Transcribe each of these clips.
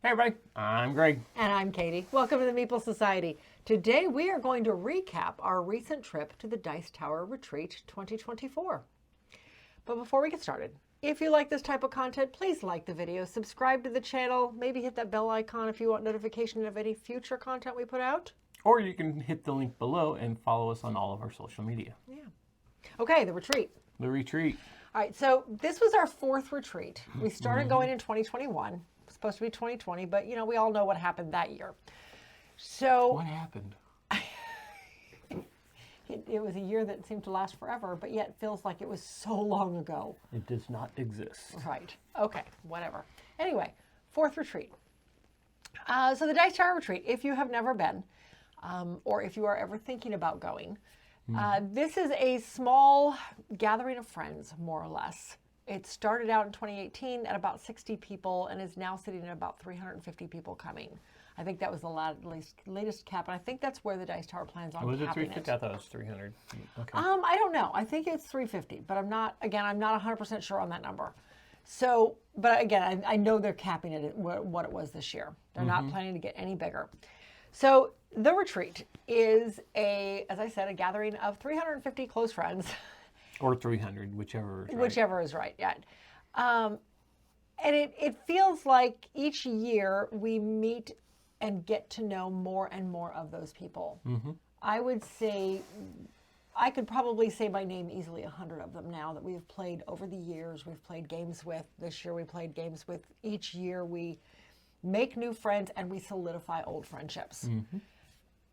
Hey everybody, I'm Greg. And I'm Katie. Welcome to the Meeple Society. Today we are going to recap our recent trip to the Dice Tower Retreat 2024. But before we get started, if you like this type of content, please like the video, subscribe to the channel, maybe hit that bell icon if you want notification of any future content we put out. Or you can hit the link below and follow us on all of our social media. Yeah. Okay, the retreat. The retreat. All right, so this was our fourth retreat. We started going in 2021. Supposed to be 2020, but you know, we all know what happened that year. So What happened? it was a year that seemed to last forever, but yet feels like it was so long ago. It does not exist. Right. Okay, whatever. Anyway, fourth retreat. So the Dice Tower Retreat, if you have never been, or if you are ever thinking about going, this is a small gathering of friends, more or less. It started out in 2018 at about 60 people and is now sitting at about 350 people coming. I think that was the latest cap, and I think that's where the Dice Tower plans on Was it capping 350? I thought it was 300. Okay. I don't know. I think it's 350, but I'm not 100% sure on that number. So, but again, I know they're capping it at what it was this year. They're not planning to get any bigger. So the retreat is as I said, a gathering of 350 close friends. Or 300, whichever is right. Whichever is right, yeah. And it feels like each year we meet and get to know more and more of those people. I would say, I could probably say by name easily 100 of them now that we've played over the years. We've played games with. This year we played games with. Each year we make new friends and we solidify old friendships.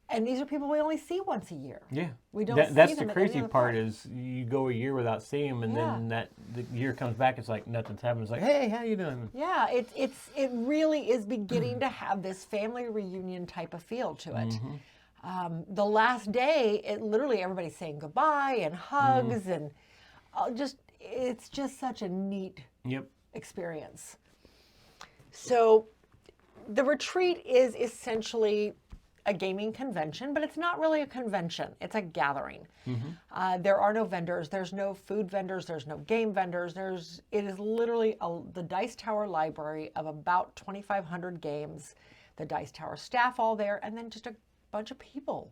And these are people we only see once a year. Yeah. We don't see That's them the at any crazy other part point. is you go a year without seeing them, and then the year comes back, it's like nothing's happened. It's like, hey, how you doing? Yeah, it really is beginning to have this family reunion type of feel to it. The last day, it literally everybody's saying goodbye and hugs and it's just such a neat experience. So the retreat is essentially a gaming convention, but it's not really a convention. It's a gathering. There are no vendors. There's no food vendors. There's no game vendors. It is literally the Dice Tower library of about 2,500 games, the Dice Tower staff all there, and then just a bunch of people.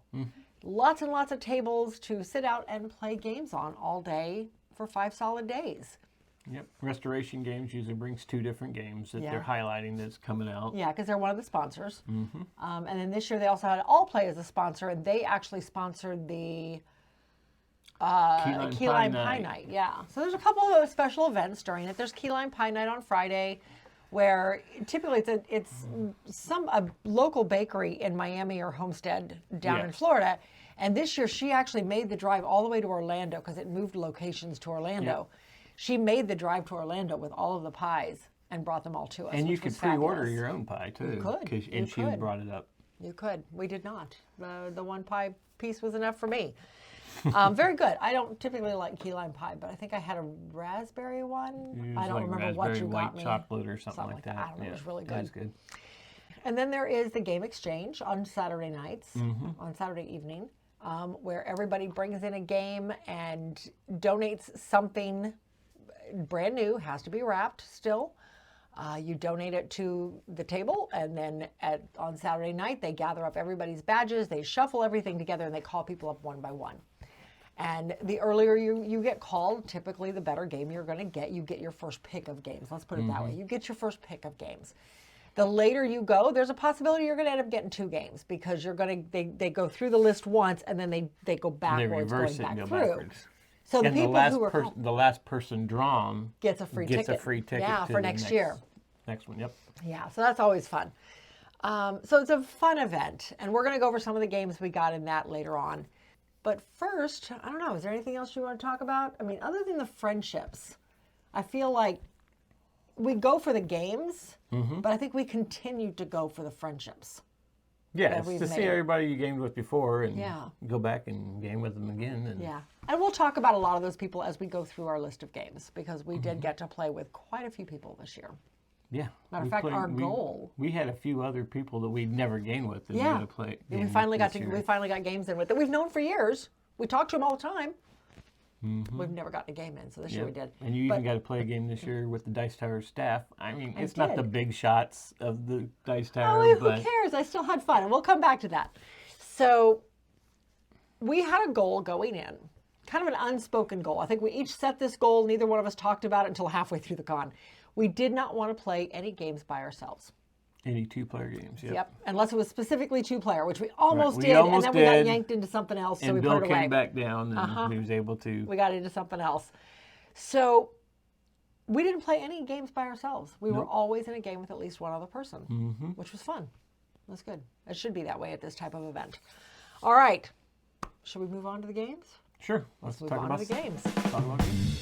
Lots and lots of tables to sit out and play games on all day for 5 solid days. Yep. Restoration Games usually brings 2 different games that they're highlighting that's coming out. Yeah, because they're one of the sponsors. And then this year they also had All Play as a sponsor, and they actually sponsored the Key Lime Pie Night. Yeah. So there's a couple of special events during it. There's Key Lime Pie Night on Friday, where typically it's a local bakery in Miami or Homestead down in Florida. And this year she actually made the drive all the way to Orlando because it moved locations to Orlando. She made the drive to Orlando with all of the pies and brought them all to us. And you could pre-order your own pie too. You could. And she brought it up. You could. We did not. The one pie piece was enough for me. Very good. I don't typically like key lime pie, but I think I had a raspberry one. I don't remember what you got me. White chocolate or something like that. I don't know. It was really good. That was good. And then there is the game exchange on Saturday nights, on Saturday evening, where everybody brings in a game and donates something brand new, has to be wrapped still. You donate it to the table, and then on Saturday night, they gather up everybody's badges, they shuffle everything together, and they call people up one by one. And the earlier you get called, typically the better game you're going to get. You get your first pick of games. Let's put it that way. You get your first pick of games. The later you go, there's a possibility you're going to end up getting 2 games because they go through the list once, and then they go backwards, going back through. Backwards. So the and people the last person drawn gets a free ticket. Yeah, for next year. Next one, yep. Yeah, so that's always fun. So it's a fun event, and we're going to go over some of the games we got in that later on. But first, I don't know, is there anything else you want to talk about? I mean, other than the friendships, I feel like we go for the games, but I think we continue to go for the friendships. Yeah, it's to see everybody you gamed with before and Yeah. go back and game with them again. And Yeah. And we'll talk about a lot of those people as we go through our list of games, because we did get to play with quite a few people this year. Yeah. Matter of fact, our goal. We had a few other people that we'd never gamed with that we got to play. We finally got games in with that we've known for years. We talk to them all the time. We've never gotten a game in, so this year we did. And you even got to play a game this year with the Dice Tower staff. I mean, it's not the did. big shots of the Dice Tower, Oh, but who cares? I still had fun, and we'll come back to that. So we had a goal going in, kind of an unspoken goal. I think we each set this goal. Neither one of us talked about it until halfway through the con. We did not want to play any games by ourselves. any two-player games. Yep. Unless it was specifically two-player, which we almost did, almost and then we got yanked into something else, so and we Bill put it away. came back down, and he was able to. We got into something else. So we didn't play any games by ourselves. We were always in a game with at least one other person, which was fun. That's good. It should be that way at this type of event. All right. Should we move on to the games? Sure. Let's move on to the games. Talk about games.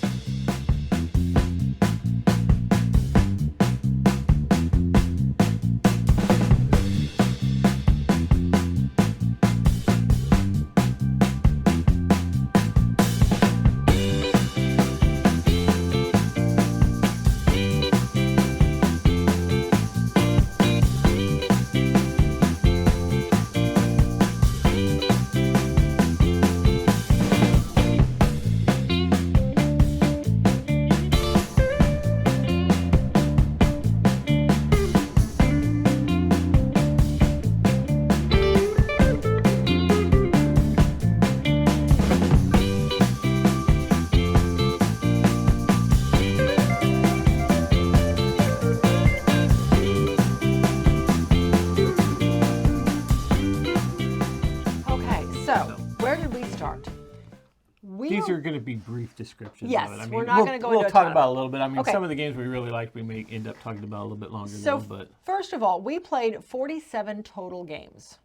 These are going to be brief descriptions yes, of it. I mean, we're not going to go into We'll a talk ton. about it a little bit. I mean, Okay. some of the games we really liked, we may end up talking about a little bit longer. So, but first of all, we played 47 total games,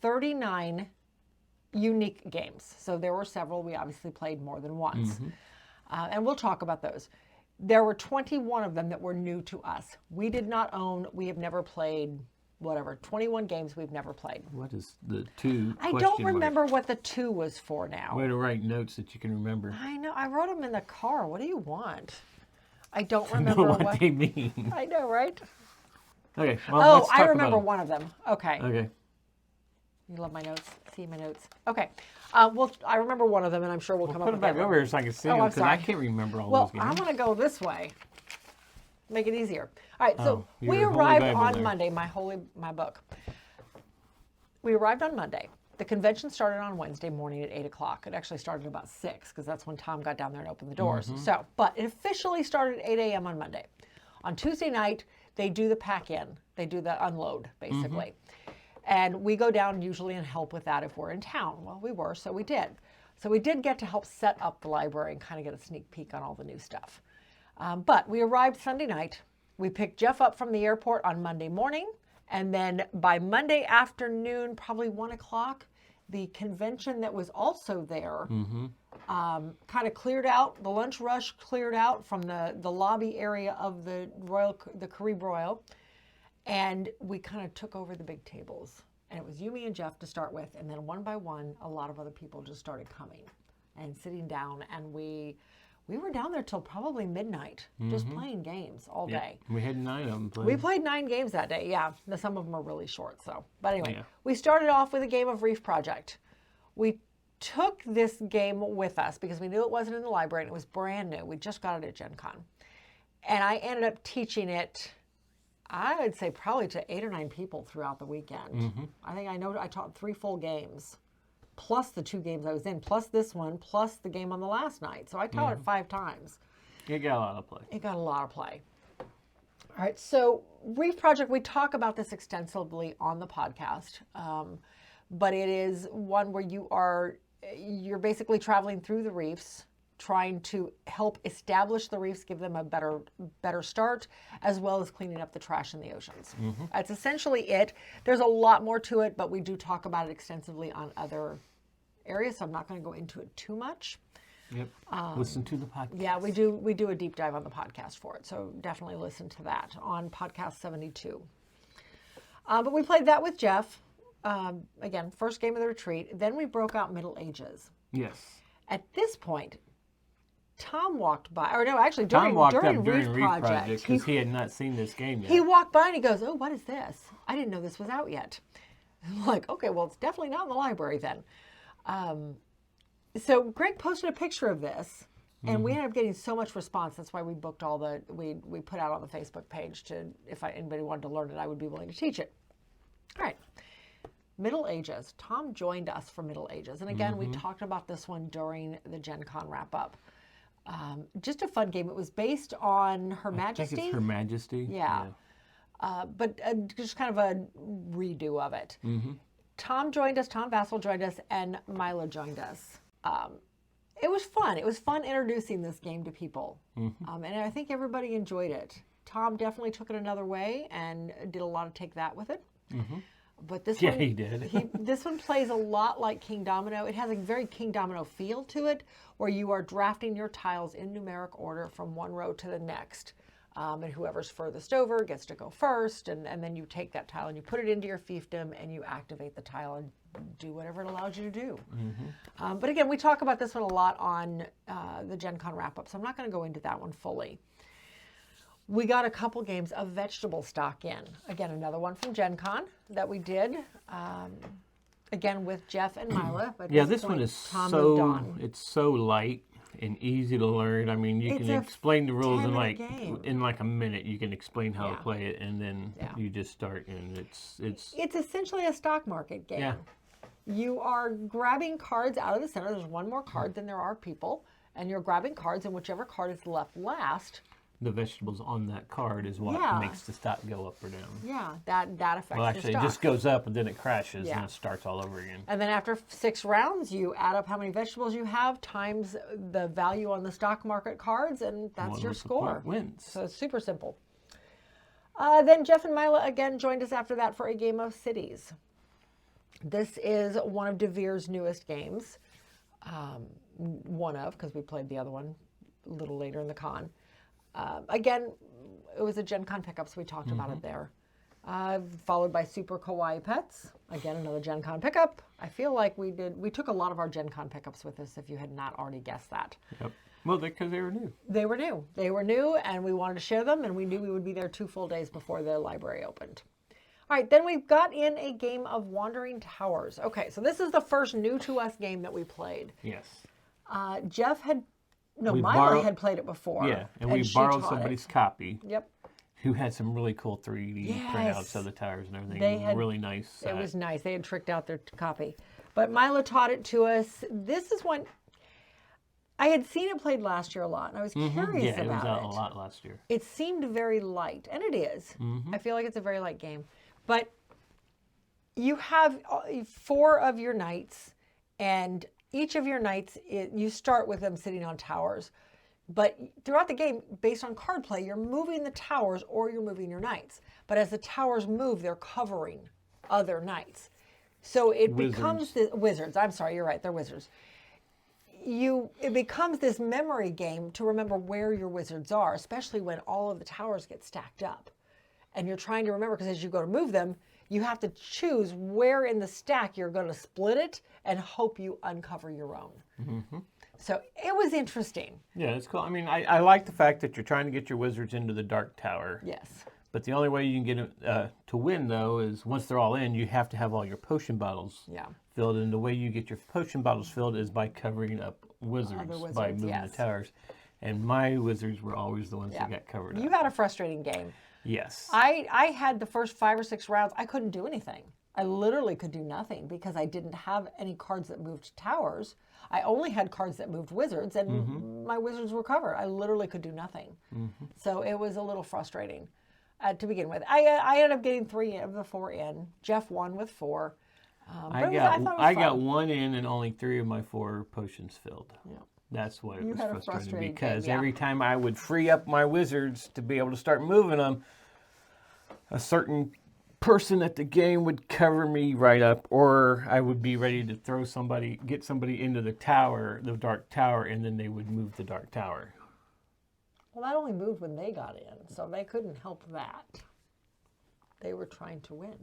39 unique games. So there were several we obviously played more than once. And we'll talk about those. There were 21 of them that were new to us. We did not own, we have never played, 21 games we've never played. what is the two? I don't remember what the 2 was for now. Way to write notes that you can remember. I know, I wrote them in the car. What do you want? I don't I remember know what they mean. I know, right? Okay. Well, let's talk I remember about one of them. Okay. Okay. You love my notes. See my notes. Okay. Well, I remember one of them, and I'm sure we'll come Put up them with back the other over one. here so I can see Oh, them I'm because I sorry. can't remember all Well, those games. I'm going to go this way. Make it easier. All right. So your we Holy arrived Bible on there. Monday. My book. We arrived on Monday. The convention started on Wednesday morning at 8 o'clock. It actually started about 6 because that's when Tom got down there and opened the doors. So, but it officially started at 8 a.m. on Monday. On Tuesday night, they do the pack-in. They do the unload, basically. And we go down usually and help with that if we're in town. Well, we were, so we did. So we did get to help set up the library and kind of get a sneak peek on all the new stuff. But we arrived Sunday night. We picked Jeff up from the airport on Monday morning. And then by Monday afternoon, probably 1 o'clock, the convention that was also there kind of cleared out. The lunch rush cleared out from the lobby area of the Carib Royal. And we kind of took over the big tables. And it was you, me, and Jeff to start with. And then one by one, a lot of other people just started coming and sitting down. And we were down there till probably midnight, just playing games all day. We had 9 of them played. We played 9 games that day, yeah. Now, some of them are really short, so. But anyway, Yeah. we started off with a game of Reef Project. We took this game with us because we knew it wasn't in the library and it was brand new. We just got it at Gen Con. And I ended up teaching it, I would say probably to 8 or 9 people throughout the weekend. I think I taught 3 full games, plus the 2 games I was in, plus this one, plus the game on the last night. So I taught it 5 times. It got a lot of play. It got a lot of play. All right, so Reef Project, we talk about this extensively on the podcast, but it is one where you're basically traveling through the reefs, trying to help establish the reefs, give them a better start, as well as cleaning up the trash in the oceans. That's essentially it. There's a lot more to it, but we do talk about it extensively on other areas, so I'm not going to go into it too much. Yep. Listen to the podcast. Yeah, we do a deep dive on the podcast for it, so definitely listen to that on podcast 72. But we played that with Jeff. Again, first game of the retreat. Then we broke out Middle Ages. Yes. At this point, Tom walked by, or no, actually Tom walked up during during Reef Project, because he had not seen this game yet. he walked by and he goes, "Oh, what is this? I didn't know this was out yet." I'm like, okay, well, it's definitely not in the library then. So Greg posted a picture of this, and we ended up getting so much response. That's why we booked we put out on the Facebook page to, if anybody wanted to learn it, I would be willing to teach it. All right. Middle Ages. Tom joined us for Middle Ages. And again, we talked about this one during the Gen Con wrap-up. Just a fun game. It was based on Her Majesty. I think it's Her Majesty. Yeah. But just kind of a redo of it. Tom joined us, Tom Vassell joined us, and Mila joined us. It was fun. It was fun introducing this game to people. And I think everybody enjoyed it. Tom definitely took it another way and did a lot of take that with it. But this one, he did. This one plays a lot like Kingdomino. It has a very Kingdomino feel to it, where you are drafting your tiles in numeric order from one row to the next. And whoever's furthest over gets to go first, and then you take that tile and you put it into your fiefdom and you activate the tile and do whatever it allows you to do. But again, we talk about this one a lot on the Gen Con wrap-up, so I'm not going to go into that one fully. We got a couple games of vegetable stock in. Again, another one from Gen Con that we did. Again, with Jeff and Mila. But yeah, this one is it's so light and easy to learn. I mean, you can explain the rules in like a minute. You can explain how to play it, and then you just start, and it's essentially a stock market game. Yeah. You are grabbing cards out of the center. There's one more card than there are people, and you're grabbing cards, and whichever card is left last. The vegetables on that card is what makes the stock go up or down. Yeah, that affects the stock. Well, actually, it just goes up and then it crashes and it starts all over again. And then after 6 rounds, you add up how many vegetables you have times the value on the stock market cards, and that's your score. Wins. So it's super simple. Then Jeff and Mila again joined us after that for a game of Cities. This is one of DeVere's newest games. One of, because we played the other one a little later in the con. Again, it was a Gen Con pickup, so we talked about it there. Followed by Super Kawaii Pets. Again, another Gen Con pickup. I feel like we took a lot of our Gen Con pickups with us, if you had not already guessed that. Yep. Well, because they were new. They were new. They were new, and we wanted to share them, and we knew we would be there 2 full days before the library opened. All right, then we've got in a game of Wandering Towers. Okay, so this is the first new to us game that we played. Yes. Jeff had... No, Mila had played it before. Yeah, and we borrowed somebody's copy. Yep. Who had some really cool 3D printouts of the towers and everything. They had really nice. It was nice. They had tricked out their copy. But Mila taught it to us. This is one... I had seen it played last year a lot, and I was curious about it. Yeah, it was out a lot last year. It seemed very light, and it is. I feel like it's a very light game. But you have 4 of your knights, and... Each of your knights, you start with them sitting on towers. But throughout the game, based on card play, you're moving the towers or you're moving your knights. But as the towers move, they're covering other knights. So it becomes the wizards. I'm sorry, you're right, they're wizards. It becomes this memory game to remember where your wizards are, especially when all of the towers get stacked up. And you're trying to remember, because as you go to move them, you have to choose where in the stack you're going to split it and hope you uncover your own. So it was interesting. Yeah, it's cool. I mean, I like the fact that you're trying to get your wizards into the Dark Tower. Yes. But the only way you can get them to win, though, is once they're all in, you have to have all your potion bottles filled. And the way you get your potion bottles filled is by covering up wizards by moving the towers. And my wizards were always the ones that got covered up. You had a frustrating game. Yes. I had the first 5 or 6 rounds, I couldn't do anything. I literally could do nothing because I didn't have any cards that moved towers. I only had cards that moved wizards, and my wizards were covered. I literally could do nothing. So it was a little frustrating to begin with. I ended up getting 3 of the 4 in. Jeff won with 4. I got 1 in and only 3 of my 4 potions filled. Yeah. That's what it was frustrating because every time I would free up my wizards to be able to start moving them, a certain person at the game would cover me right up, or I would be ready to get somebody into the tower, the Dark Tower, and then they would move the Dark Tower. Well, that only moved when they got in, so they couldn't help that. They were trying to win.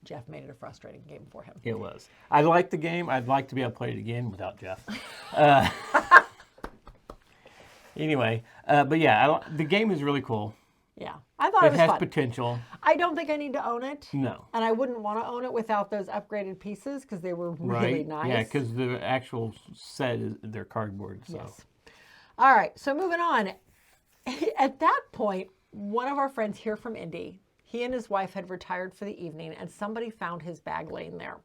Jeff made it a frustrating game for him. It was. I liked the game. I'd like to be able to play it again without Jeff. Anyway, but yeah, the game is really cool. Yeah, I thought thought it was fun. It has potential. I don't think I need to own it. No. And I wouldn't want to own it without those upgraded pieces because they were really nice. Yeah, because the actual set is they're cardboard. So. Yes. All right, so moving on. At that point, one of our friends here from Indy, he and his wife had retired for the evening, and somebody found his bag laying there.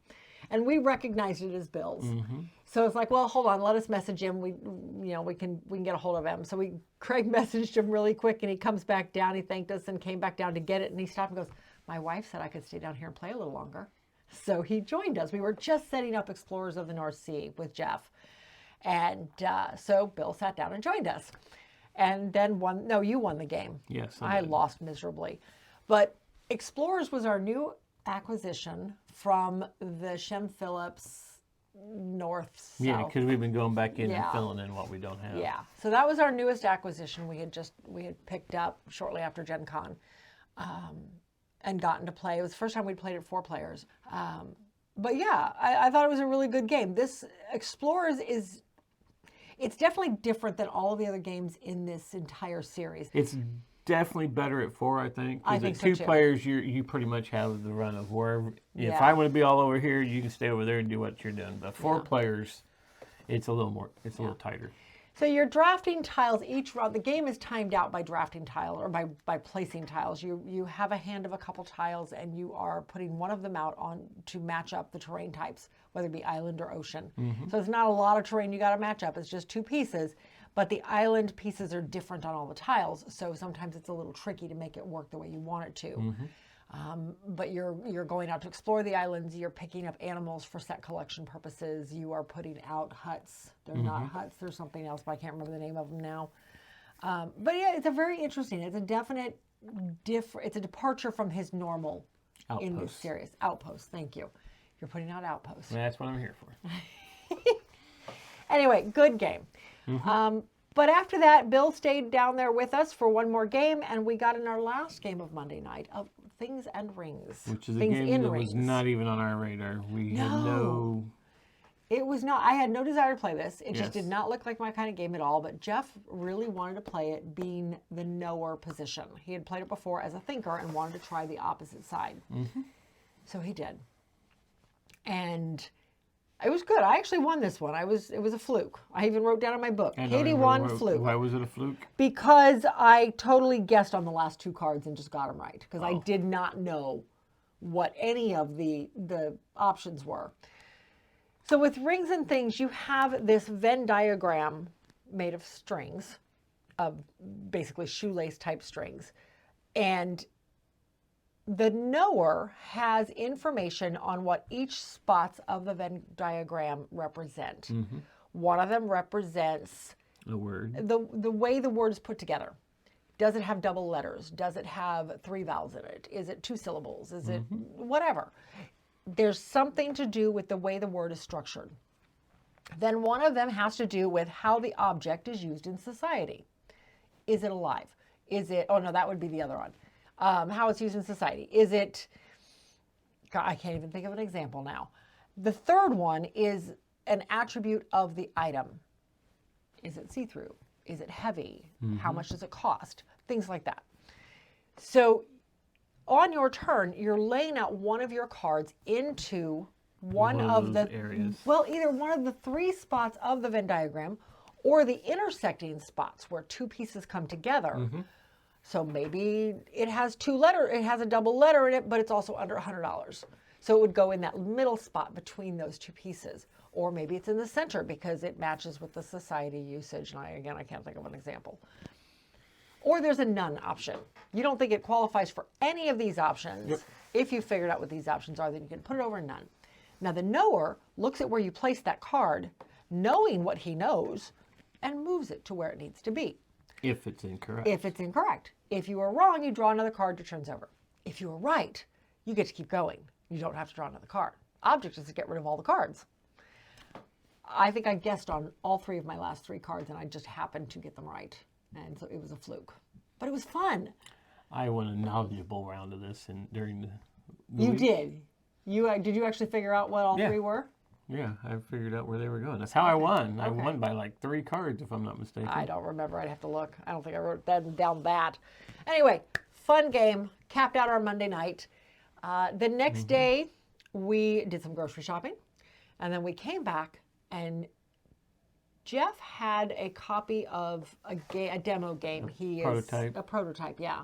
And we recognized it as Bill's. So it's like, well, hold on, let us message him. We can get a hold of him. So Craig messaged him really quick, and he comes back down. He thanked us and came back down to get it. And he stopped and goes, my wife said I could stay down here and play a little longer. So he joined us. We were just setting up Explorers of the North Sea with Jeff. And so Bill sat down and joined us. And then you won the game. Yes. I lost miserably. But Explorers was our new acquisition from the Shem Phillips north south. Yeah, because we've been going back in and filling in what we don't have. Yeah, so that was our newest acquisition. We had picked up shortly after Gen Con, and gotten to play. It was the first time we'd played it 4 players. But yeah, I thought it was a really good game. This Explorers it's definitely different than all of the other games in this entire series. It's definitely better at 4, I think. I think at so 2 too. players, you pretty much have the run of wherever. If I want to be all over here, you can stay over there and do what you're doing. But 4 players, it's a little more. It's a little tighter. So you're drafting tiles each round. The game is timed out by drafting tiles or by placing tiles. You have a hand of a couple tiles, and you are putting one of them out on to match up the terrain types, whether it be island or ocean. So it's not a lot of terrain you got to match up. It's just 2 pieces. But the island pieces are different on all the tiles, so sometimes it's a little tricky to make it work the way you want it to. But you're going out to explore the islands. You're picking up animals for set collection purposes. You are putting out huts. They're not huts. There's something else, but I can't remember the name of them now. But yeah, it's a very interesting. It's a definite It's a departure from his normal in this series. Outposts. Thank you. You're putting out outposts. That's what I'm here for. Anyway, good game. But after that, Bill stayed down there with us for one more game, and we got in our last game of Monday night of Things and Rings. Which is a game that was not even on our radar. We had no... It was not. I had no desire to play this. It just did not look like my kind of game at all, but Jeff really wanted to play it being the knower position. He had played it before as a thinker and wanted to try the opposite side. So he did. And... it was good. I actually won this one. It was a fluke. I even wrote down in my book. Katie won fluke. Why was it a fluke? Because I totally guessed on the last 2 cards and just got them right. Because I did not know what any of the options were. So with Rings and Things, you have this Venn diagram made of strings, of basically shoelace type strings. And the knower has information on what each spots of the Venn diagram represent. One of them represents the word. The way the word is put together. Does it have double letters? Does it have 3 vowels in it? Is it 2 syllables? Is it whatever? There's something to do with the way the word is structured. Then one of them has to do with how the object is used in society. Is it alive? Is it, oh no, that would be the other one. How it's used in society. Is it, God, I can't even think of an example now. The third one is an attribute of the item. Is it see-through? Is it heavy? How much does it cost? Things like that. So on your turn, you're laying out one of your cards into one of the areas. Well, either one of the 3 spots of the Venn diagram or the intersecting spots where 2 pieces come together. So maybe it has it has a double letter in it, but it's also under $100. So it would go in that middle spot between those 2 pieces. Or maybe it's in the center because it matches with the society usage. And I can't think of an example. Or there's a none option. You don't think it qualifies for any of these options. If you figured out what these options are, then you can put it over none. Now the knower looks at where you place that card, knowing what he knows, and moves it to where it needs to be. If it's incorrect. If it's incorrect. If you are wrong, you draw another card, your turn's over. If you are right, you get to keep going. You don't have to draw another card. Object is to get rid of all the cards. I think I guessed on all 3 of my last 3 cards, and I just happened to get them right. And so it was a fluke. But it was fun. I won a knowledgeable round of this during the You did. Did you actually figure out what all 3 were? Yeah, I figured out where they were going. That's how I won. I won by like 3 cards, if I'm not mistaken. I don't remember. I'd have to look. I don't think I wrote that down that. Anyway, fun game. Capped out our Monday night. The next day, we did some grocery shopping. And then we came back, and Jeff had a copy of a demo game. A prototype, yeah.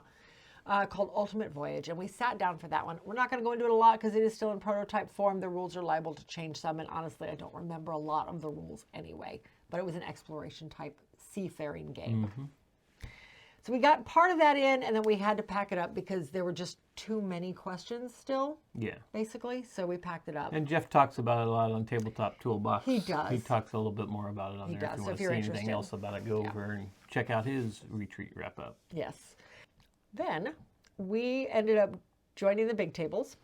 Called Ultimate Voyage, and we sat down for that one. We're not going to go into it a lot because it is still in prototype form. The rules are liable to change some, and honestly, I don't remember a lot of the rules anyway. But it was an exploration type seafaring game. So we got part of that in, and then we had to pack it up because there were just too many questions still. Yeah. Basically, so we packed it up. And Jeff talks about it a lot on Tabletop Toolbox. He does. He talks a little bit more about it on there. Does. If you want to see anything else about it, go over and check out his retreat wrap up. Yes. Then we ended up joining the big tables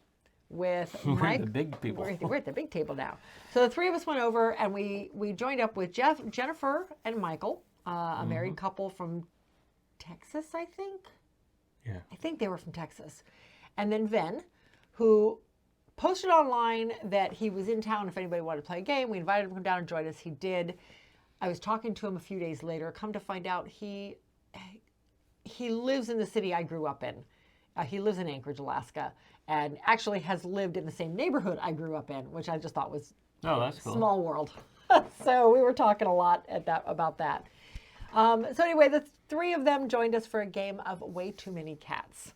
with Mike. We're the big people. We're at the big table now. So the three of us went over and we joined up with Jennifer and Michael, a married couple from Texas, I think. Yeah. I think they were from Texas. And then Ven, who posted online that he was in town if anybody wanted to play a game. We invited him to come down and join us. He did. I was talking to him a few days later. Come to find out, he lives in the city I grew up in. He lives in Anchorage, Alaska, and actually has lived in the same neighborhood I grew up in, which I just thought was that's cool. Small world. So we were talking a lot about that. So anyway, the three of them joined us for a game of Way Too Many Cats.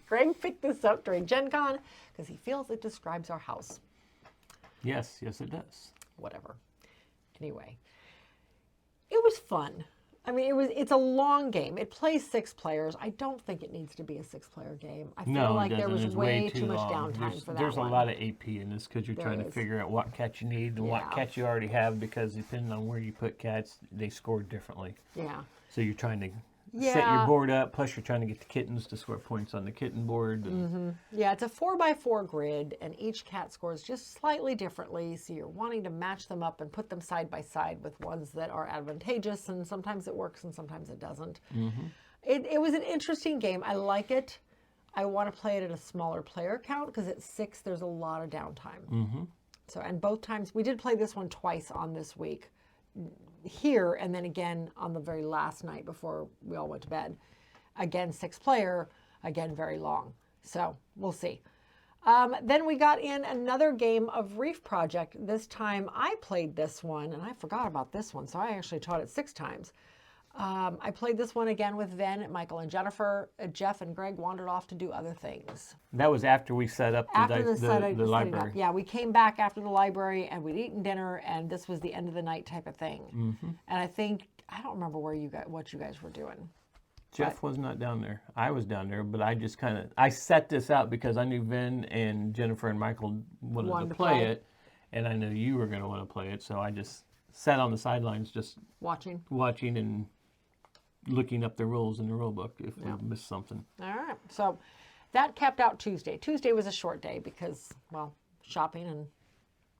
Greg picked this up during Gen Con because he feels it describes our house. Yes, it does. Whatever. Anyway, it was fun. I mean, it's a long game. It plays 6 players. I don't think it needs to be a 6-player game. I feel like there was way too much downtime for that There's one. a lot of AP in this because you're trying to figure out what cats you need and what cats you already have, because depending on where you put cats, they score differently. Yeah. So you're trying to set your board up, plus you're trying to get the kittens to score points on the kitten board. Yeah, it's a 4x4 grid, and each cat scores just slightly differently, so you're wanting to match them up and put them side by side with ones that are advantageous, and sometimes it works and sometimes it doesn't. It was an interesting game. I like it. I want to play it at a smaller player count because at 6 there's a lot of downtime. So, and both times, we did play this one twice on this week. Here, and then again on the very last night before we all went to bed. Again, 6-player, again, very long. So we'll see. Then we got in another game of Reef Project. This time I played this one, and I forgot about this one, so I actually taught it 6 times. I played this one again with Ven, Michael, and Jennifer. Jeff and Greg wandered off to do other things. That was after we set up the library. Yeah, we came back after the library, and we'd eaten dinner, and this was the end of the night type of thing. And I don't remember what you guys were doing. Jeff was not down there. I was down there, but I just I set this out because I knew Ven and Jennifer and Michael wanted to play it, and I knew you were going to want to play it, so I just sat on the sidelines just watching and looking up the rules in the rule book if we missed something. All right. So that capped out Tuesday. Tuesday was a short day because, well, shopping and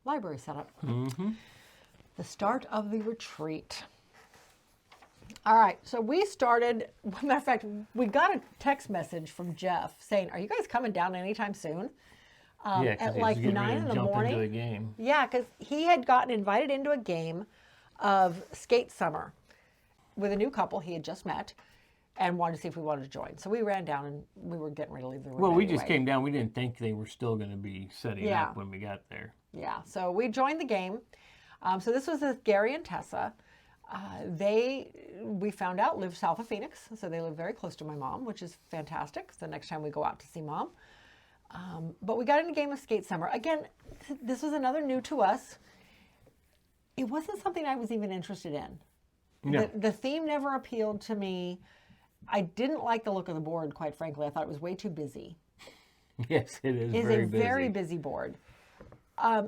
library setup. The start of the retreat. All right. So we started, matter of fact, we got a text message from Jeff saying, "Are you guys coming down anytime soon?" At like 9 in the morning. Into a game. Yeah, because he had gotten invited into a game of Skate Summer with a new couple he had just met and wanted to see if we wanted to join. So we ran down and we were getting ready to leave the room. Well, we just came down. We didn't think they were still going to be setting up when we got there. Yeah, so we joined the game. So this was with Gary and Tessa. We found out, live south of Phoenix. So they live very close to my mom, which is fantastic. So next time we go out to see mom. But we got in a game of Skate Summer. Again, this was another new to us. It wasn't something I was even interested in. No. The theme never appealed to me. I didn't like the look of the board, quite frankly. I thought it was way too busy. Yes, it is. It's a very busy board.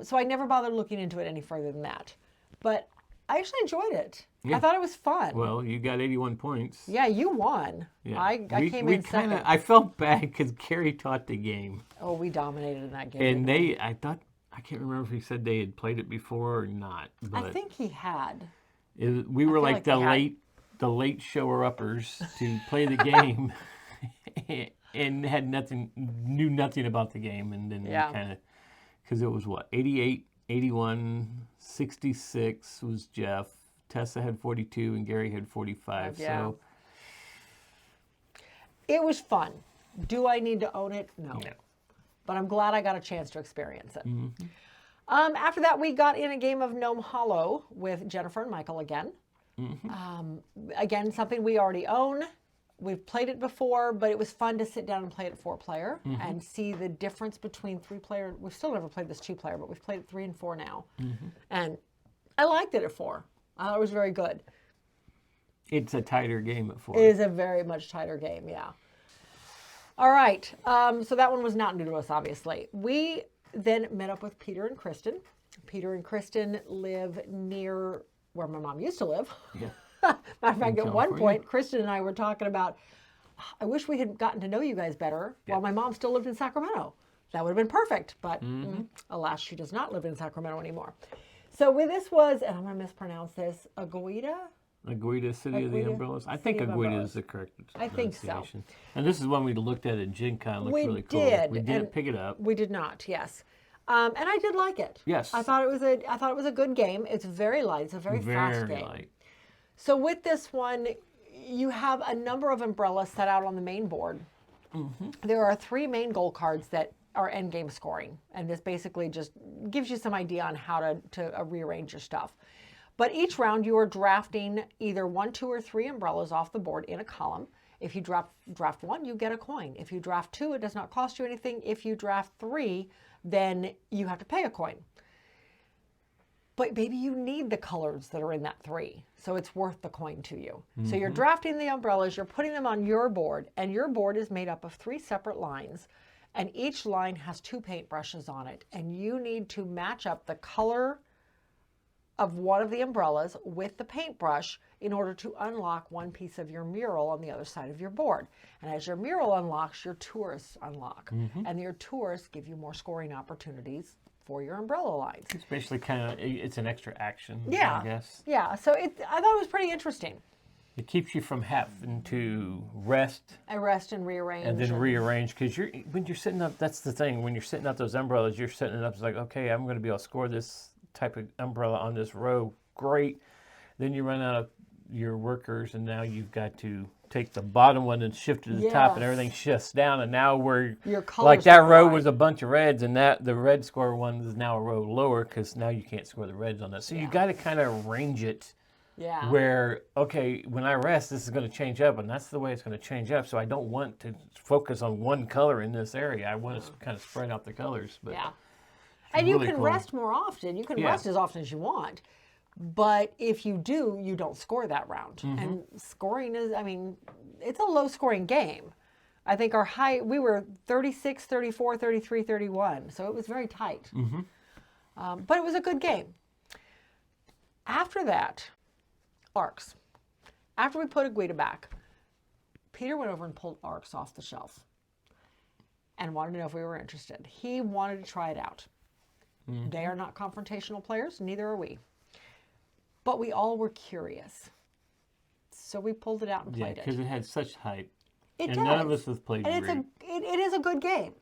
So I never bothered looking into it any further than that. But I actually enjoyed it. Yeah. I thought it was fun. Well, you got 81 points. Yeah, you won. Yeah. I came in second. I felt bad because Carrie taught the game. Oh, we dominated in that game. And I can't remember if he said they had played it before or not. But I think he had. We were like the late shower-uppers to play the game and knew nothing about the game. And then because it was 88, 81, 66 was Jeff. Tessa had 42 and Gary had 45. Yeah. So It was fun. Do I need to own it? No. But I'm glad I got a chance to experience it. After that, we got in a game of Gnome Hollow with Jennifer and Michael again. Again, something we already own. We've played it before, but it was fun to sit down and play it 4-player and see the difference between 3-player. We've still never played this 2-player, but we've played it 3 and 4 now. And I liked it at 4. I thought it was very good. It's a tighter game at 4. It is a very much tighter game, yeah. All right, so that one was not new to us, obviously. We then met up with Peter and Kristen. Peter and Kristen live near where my mom used to live. Matter of fact, at one point, Kristen and I were talking about, I wish we had gotten to know you guys better while my mom still lived in Sacramento. That would have been perfect, but alas, she does not live in Sacramento anymore. So this was, and I'm going to mispronounce this, Agueda? Agueda, City of the Umbrellas. I think Agueda is the correct pronunciation. I think so. And this is one we looked at Gen Con. It looked really cool. We didn't pick it up. We did not, yes. And I did like it. Yes. I thought it was a good game. It's very light. It's a very fast game. Light. So with this one, you have a number of umbrellas set out on the main board. There are 3 main goal cards that are end game scoring. And this basically just gives you some idea on how to rearrange your stuff. But each round you are drafting either 1, 2, or 3 umbrellas off the board in a column. If you draft 1, you get a coin. If you draft 2, it does not cost you anything. If you draft 3, then you have to pay a coin. But maybe you need the colors that are in that 3, so it's worth the coin to you. So you're drafting the umbrellas, you're putting them on your board, and your board is made up of 3 separate lines, and each line has 2 paintbrushes on it, and you need to match up the color of one of the umbrellas with the paintbrush in order to unlock one piece of your mural on the other side of your board. And as your mural unlocks, your tourists unlock. And your tourists give you more scoring opportunities for your umbrella lines. It's basically it's an extra action, I guess. Yeah, so I thought it was pretty interesting. It keeps you from having to rest. I rest and rearrange. And then rearrange, because when you're setting up, that's the thing, when you're setting up those umbrellas, you're setting it up, it's like, okay, I'm going to be able to score this type of umbrella on this row, great. Then you run out of your workers, and now you've got to take the bottom one and shift it to the top, and everything shifts down, and now like that row was a bunch of reds, and the red score one is now a row lower, because now you can't score the reds on that. So you got to kind of arrange it where, okay, when I rest, this is going to change up, and that's the way it's going to change up. So I don't want to focus on one color in this area. I want to kind of spread out the colors. But and you can rest more often. You can rest as often as you want. But if you do, you don't score that round. And scoring is, it's a low scoring game. I think our we were 36, 34, 33, 31. So it was very tight. But it was a good game. After that, arcs. After we put Agueda back, Peter went over and pulled arcs off the shelf and wanted to know if we were interested. He wanted to try it out. They are not confrontational players, neither are we. But we all were curious. So we pulled it out and played it. Yeah, because it had such hype. And none of us have played it. It is a good game.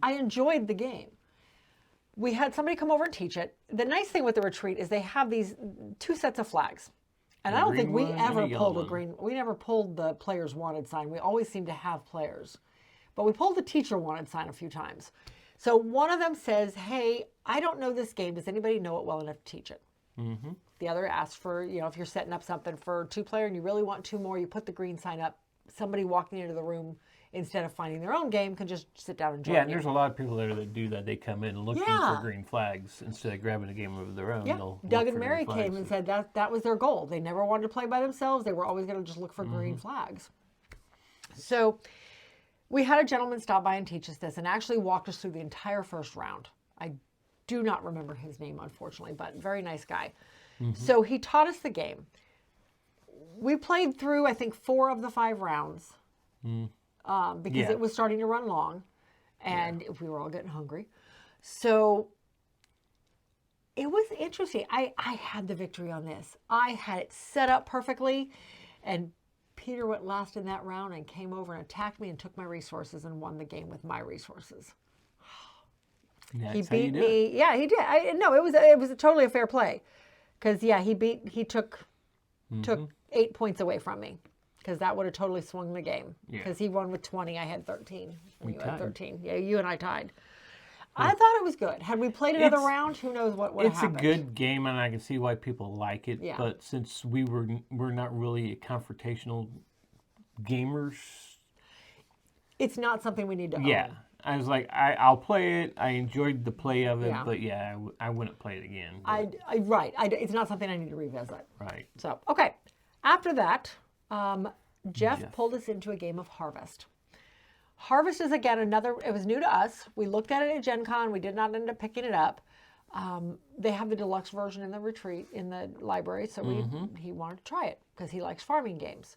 I enjoyed the game. We had somebody come over and teach it. The nice thing with the retreat is they have these 2 sets of flags. And I don't think we ever pulled a green. We never pulled the players wanted sign. We always seem to have players. But we pulled the teacher wanted sign a few times. So one of them says, hey, I don't know this game. Does anybody know it well enough to teach it? The other asks for, if you're setting up something for 2-player and you really want 2 more, you put the green sign up. Somebody walking into the room, instead of finding their own game, can just sit down and join and there's a lot of people there that do that. They come in looking for green flags instead of grabbing a game of their own. Doug and Mary came and said that was their goal. They never wanted to play by themselves. They were always going to just look for green flags. So we had a gentleman stop by and teach us this and actually walked us through the entire first round. I do not remember his name, unfortunately, but very nice guy. So he taught us the game. We played through, I think, 4 of the 5 rounds because it was starting to run long and we were all getting hungry. So it was interesting. I had the victory on this. I had it set up perfectly, and Peter went last in that round and came over and attacked me and took my resources and won the game with my resources. He beat me. Yeah, he did. It was totally a fair play. Because he took 8 points away from me. because that would have totally swung the game. Because he won with 20, I had 13. And you had 13. Yeah, you and I tied. I thought it was good. Had we played another round, who knows what would have happened. It's a good game, and I can see why people like it. Yeah. But since we're not really confrontational gamers, it's not something we need to own. Yeah. I was like, I'll play it. I enjoyed the play of it, but I wouldn't play it again. Right. It's not something I need to revisit. Right. So, okay. After that, Jeff pulled us into a game of Harvest. Harvest is, again, it was new to us. We looked at it at Gen Con. We did not end up picking it up. They have the deluxe version in the retreat, in the library, so he wanted to try it because he likes farming games.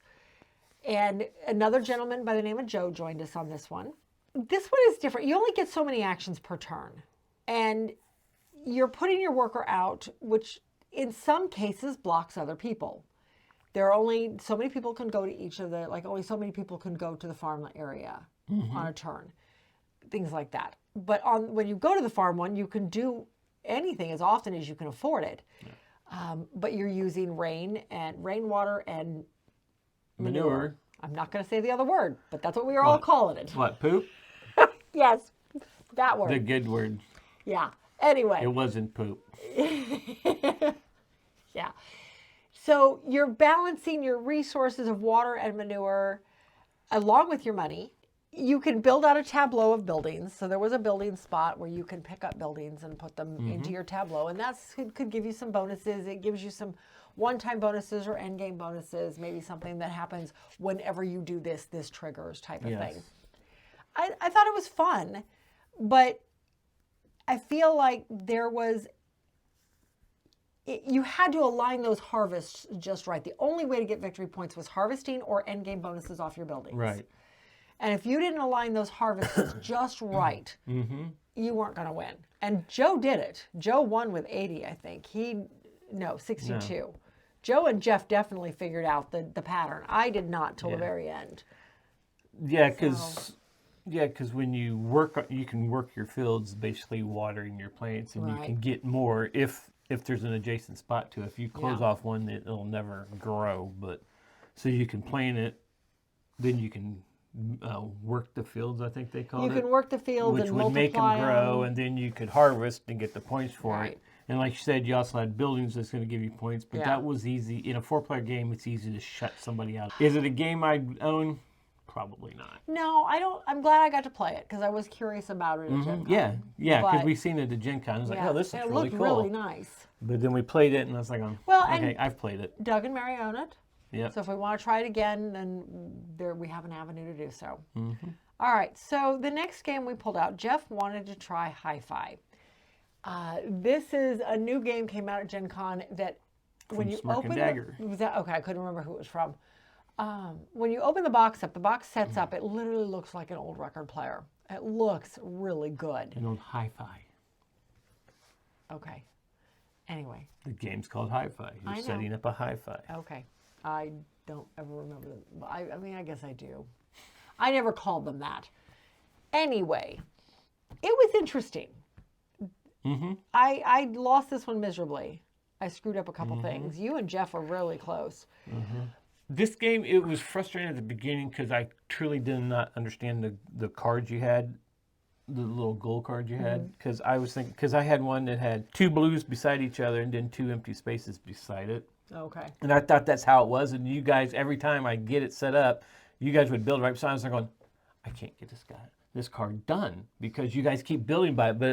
And another gentleman by the name of Joe joined us on this one. This one is different. You only get so many actions per turn. And you're putting your worker out, which in some cases blocks other people. There are only so many people can go to each of the, only so many people can go to the farm area on a turn. Things like that. But when you go to the farm one, you can do anything as often as you can afford it. Yeah. But you're using rainwater and manure. I'm not going to say the other word, but that's what we were all calling it. What, poop? Yes, that word. The good word. Yeah. Anyway. It wasn't poop. Yeah. So you're balancing your resources of water and manure along with your money. You can build out a tableau of buildings. So there was a building spot where you can pick up buildings and put them into your tableau. And that could give you some bonuses. It gives you some one-time bonuses or endgame bonuses, maybe something that happens whenever you do this triggers type of thing. I thought it was fun, but I feel like you had to align those harvests just right. The only way to get victory points was harvesting or endgame bonuses off your buildings. Right. And if you didn't align those harvests just right, you weren't going to win. And Joe did it. Joe won with 80, I think. 62. No. Joe and Jeff definitely figured out the pattern. I did not till the very end. Yeah, because when you work, you can work your fields basically watering your plants, and you can get more if there's an adjacent spot to it. If you close off one, it'll never grow. But so you can plant it, then you can work the fields, I think they call it. You can work the fields and multiply which would make them grow, and then you could harvest and get the points for it. And like you said, you also had buildings that's going to give you points, but that was easy. In a 4-player game, it's easy to shut somebody out. Is it a game I'd own? Probably not. No, I don't. I'm glad I got to play it because I was curious about it at Gen Con. Yeah, because we've seen it at Gen Con. I was like, oh, this looks really cool. It looked really nice. But then we played it, and I was like, okay, I've played it. Doug and Mary own it. Yeah. So if we want to try it again, then we have an avenue to do so. All right. So the next game we pulled out, Jeff wanted to try HiFi. This is a new game, came out at Gen Con that when you open I couldn't remember who it was from. When you open the box sets up, it literally looks like an old record player. It looks really good. An old HiFi. Okay. Anyway. The game's called HiFi. You're setting up a HiFi. Okay. I don't ever remember them. I mean, I guess I do. I never called them that. Anyway, it was interesting. I lost this one miserably. I screwed up a couple things. You and Jeff were really close. This game, it was frustrating at the beginning because I truly did not understand the cards you had, the little gold cards you had. Because I was thinking, because I had one that had 2 blues beside each other and then 2 empty spaces beside it. Okay. And I thought that's how it was. And you guys, every time I get it set up, you guys would build right beside us. I'm going, I can't get this card done because you guys keep building by it. But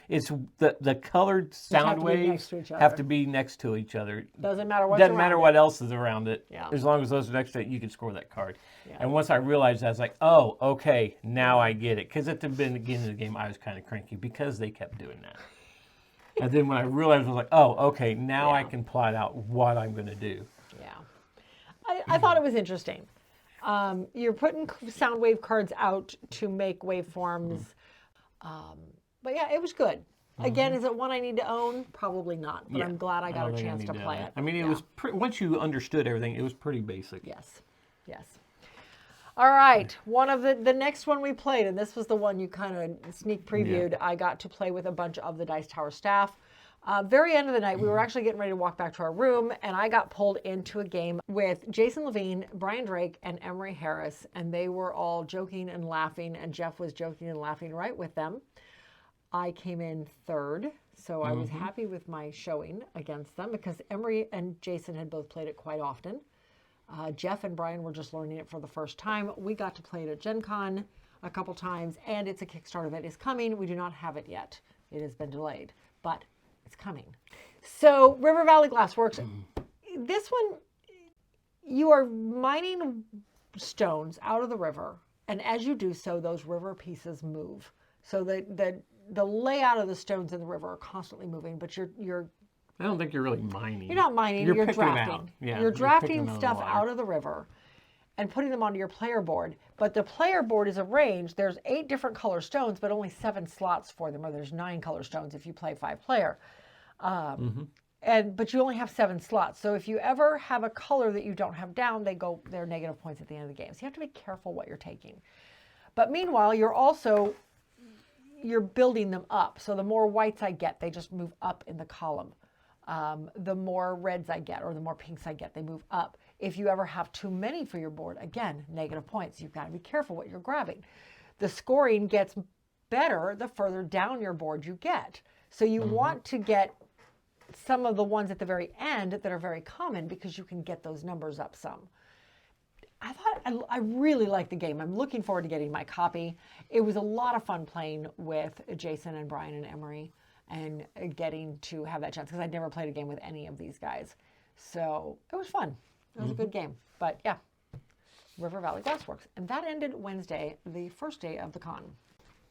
it's the colored sound waves have to be next to each other. Doesn't matter what else is around it. Yeah. As long as those are next to it, you can score that card. Yeah. And once I realized that, I was like, oh, okay, now I get it. Because at the beginning of the game, I was kind of cranky because they kept doing that. And then when I realized, I was like, oh, okay, now I can plot out what I'm going to do. Yeah. I thought it was interesting. You're putting sound wave cards out to make waveforms. But yeah, it was good. Again, is it one I need to own? Probably not. But I'm glad I got a chance to play it. I mean, it was once you understood everything, it was pretty basic. Yes. All right. One of the next one we played, and this was the one you kind of sneak previewed. I got to play with a bunch of the Dice Tower staff. Very end of the night, we were actually getting ready to walk back to our room, and I got pulled into a game with Jason Levine, Brian Drake, and Emery Harris, and they were all joking and laughing, and Jeff was joking and laughing right with them. I came in third, so I was happy with my showing against them because Emery and Jason had both played it quite often. Jeff and Brian were just learning it for the first time. We got to play it at Gen Con a couple times, and it's a Kickstarter that is coming. We do not have it yet. It has been delayed, but it's coming. So River Valley Glassworks, this one, you are mining stones out of the river, and as you do so, those river pieces move. So the layout of the stones in the river are constantly moving, but you're I don't think you're really mining. You're not mining, you're drafting. Yeah, you're drafting stuff out of the river and putting them onto your player board. But the player board is arranged. There's 8 different color stones, but only 7 slots for them, or there's 9 color stones if you play 5-player. But you only have 7 slots. So if you ever have a color that you don't have down, they're negative points at the end of the game. So you have to be careful what you're taking. But meanwhile, you're building them up. So the more whites I get, they just move up in the column. The more reds I get, or the more pinks I get, they move up. If you ever have too many for your board, again, negative points. You've got to be careful what you're grabbing. The scoring gets better the further down your board you get. So you want to get some of the ones at the very end that are very common because you can get those numbers up some. I really like the game. I'm looking forward to getting my copy. It was a lot of fun playing with Jason and Brian and Emery and getting to have that chance because I'd never played a game with any of these guys. So it was fun. It was a good game. But yeah, River Valley Glassworks. And that ended Wednesday, the first day of the con.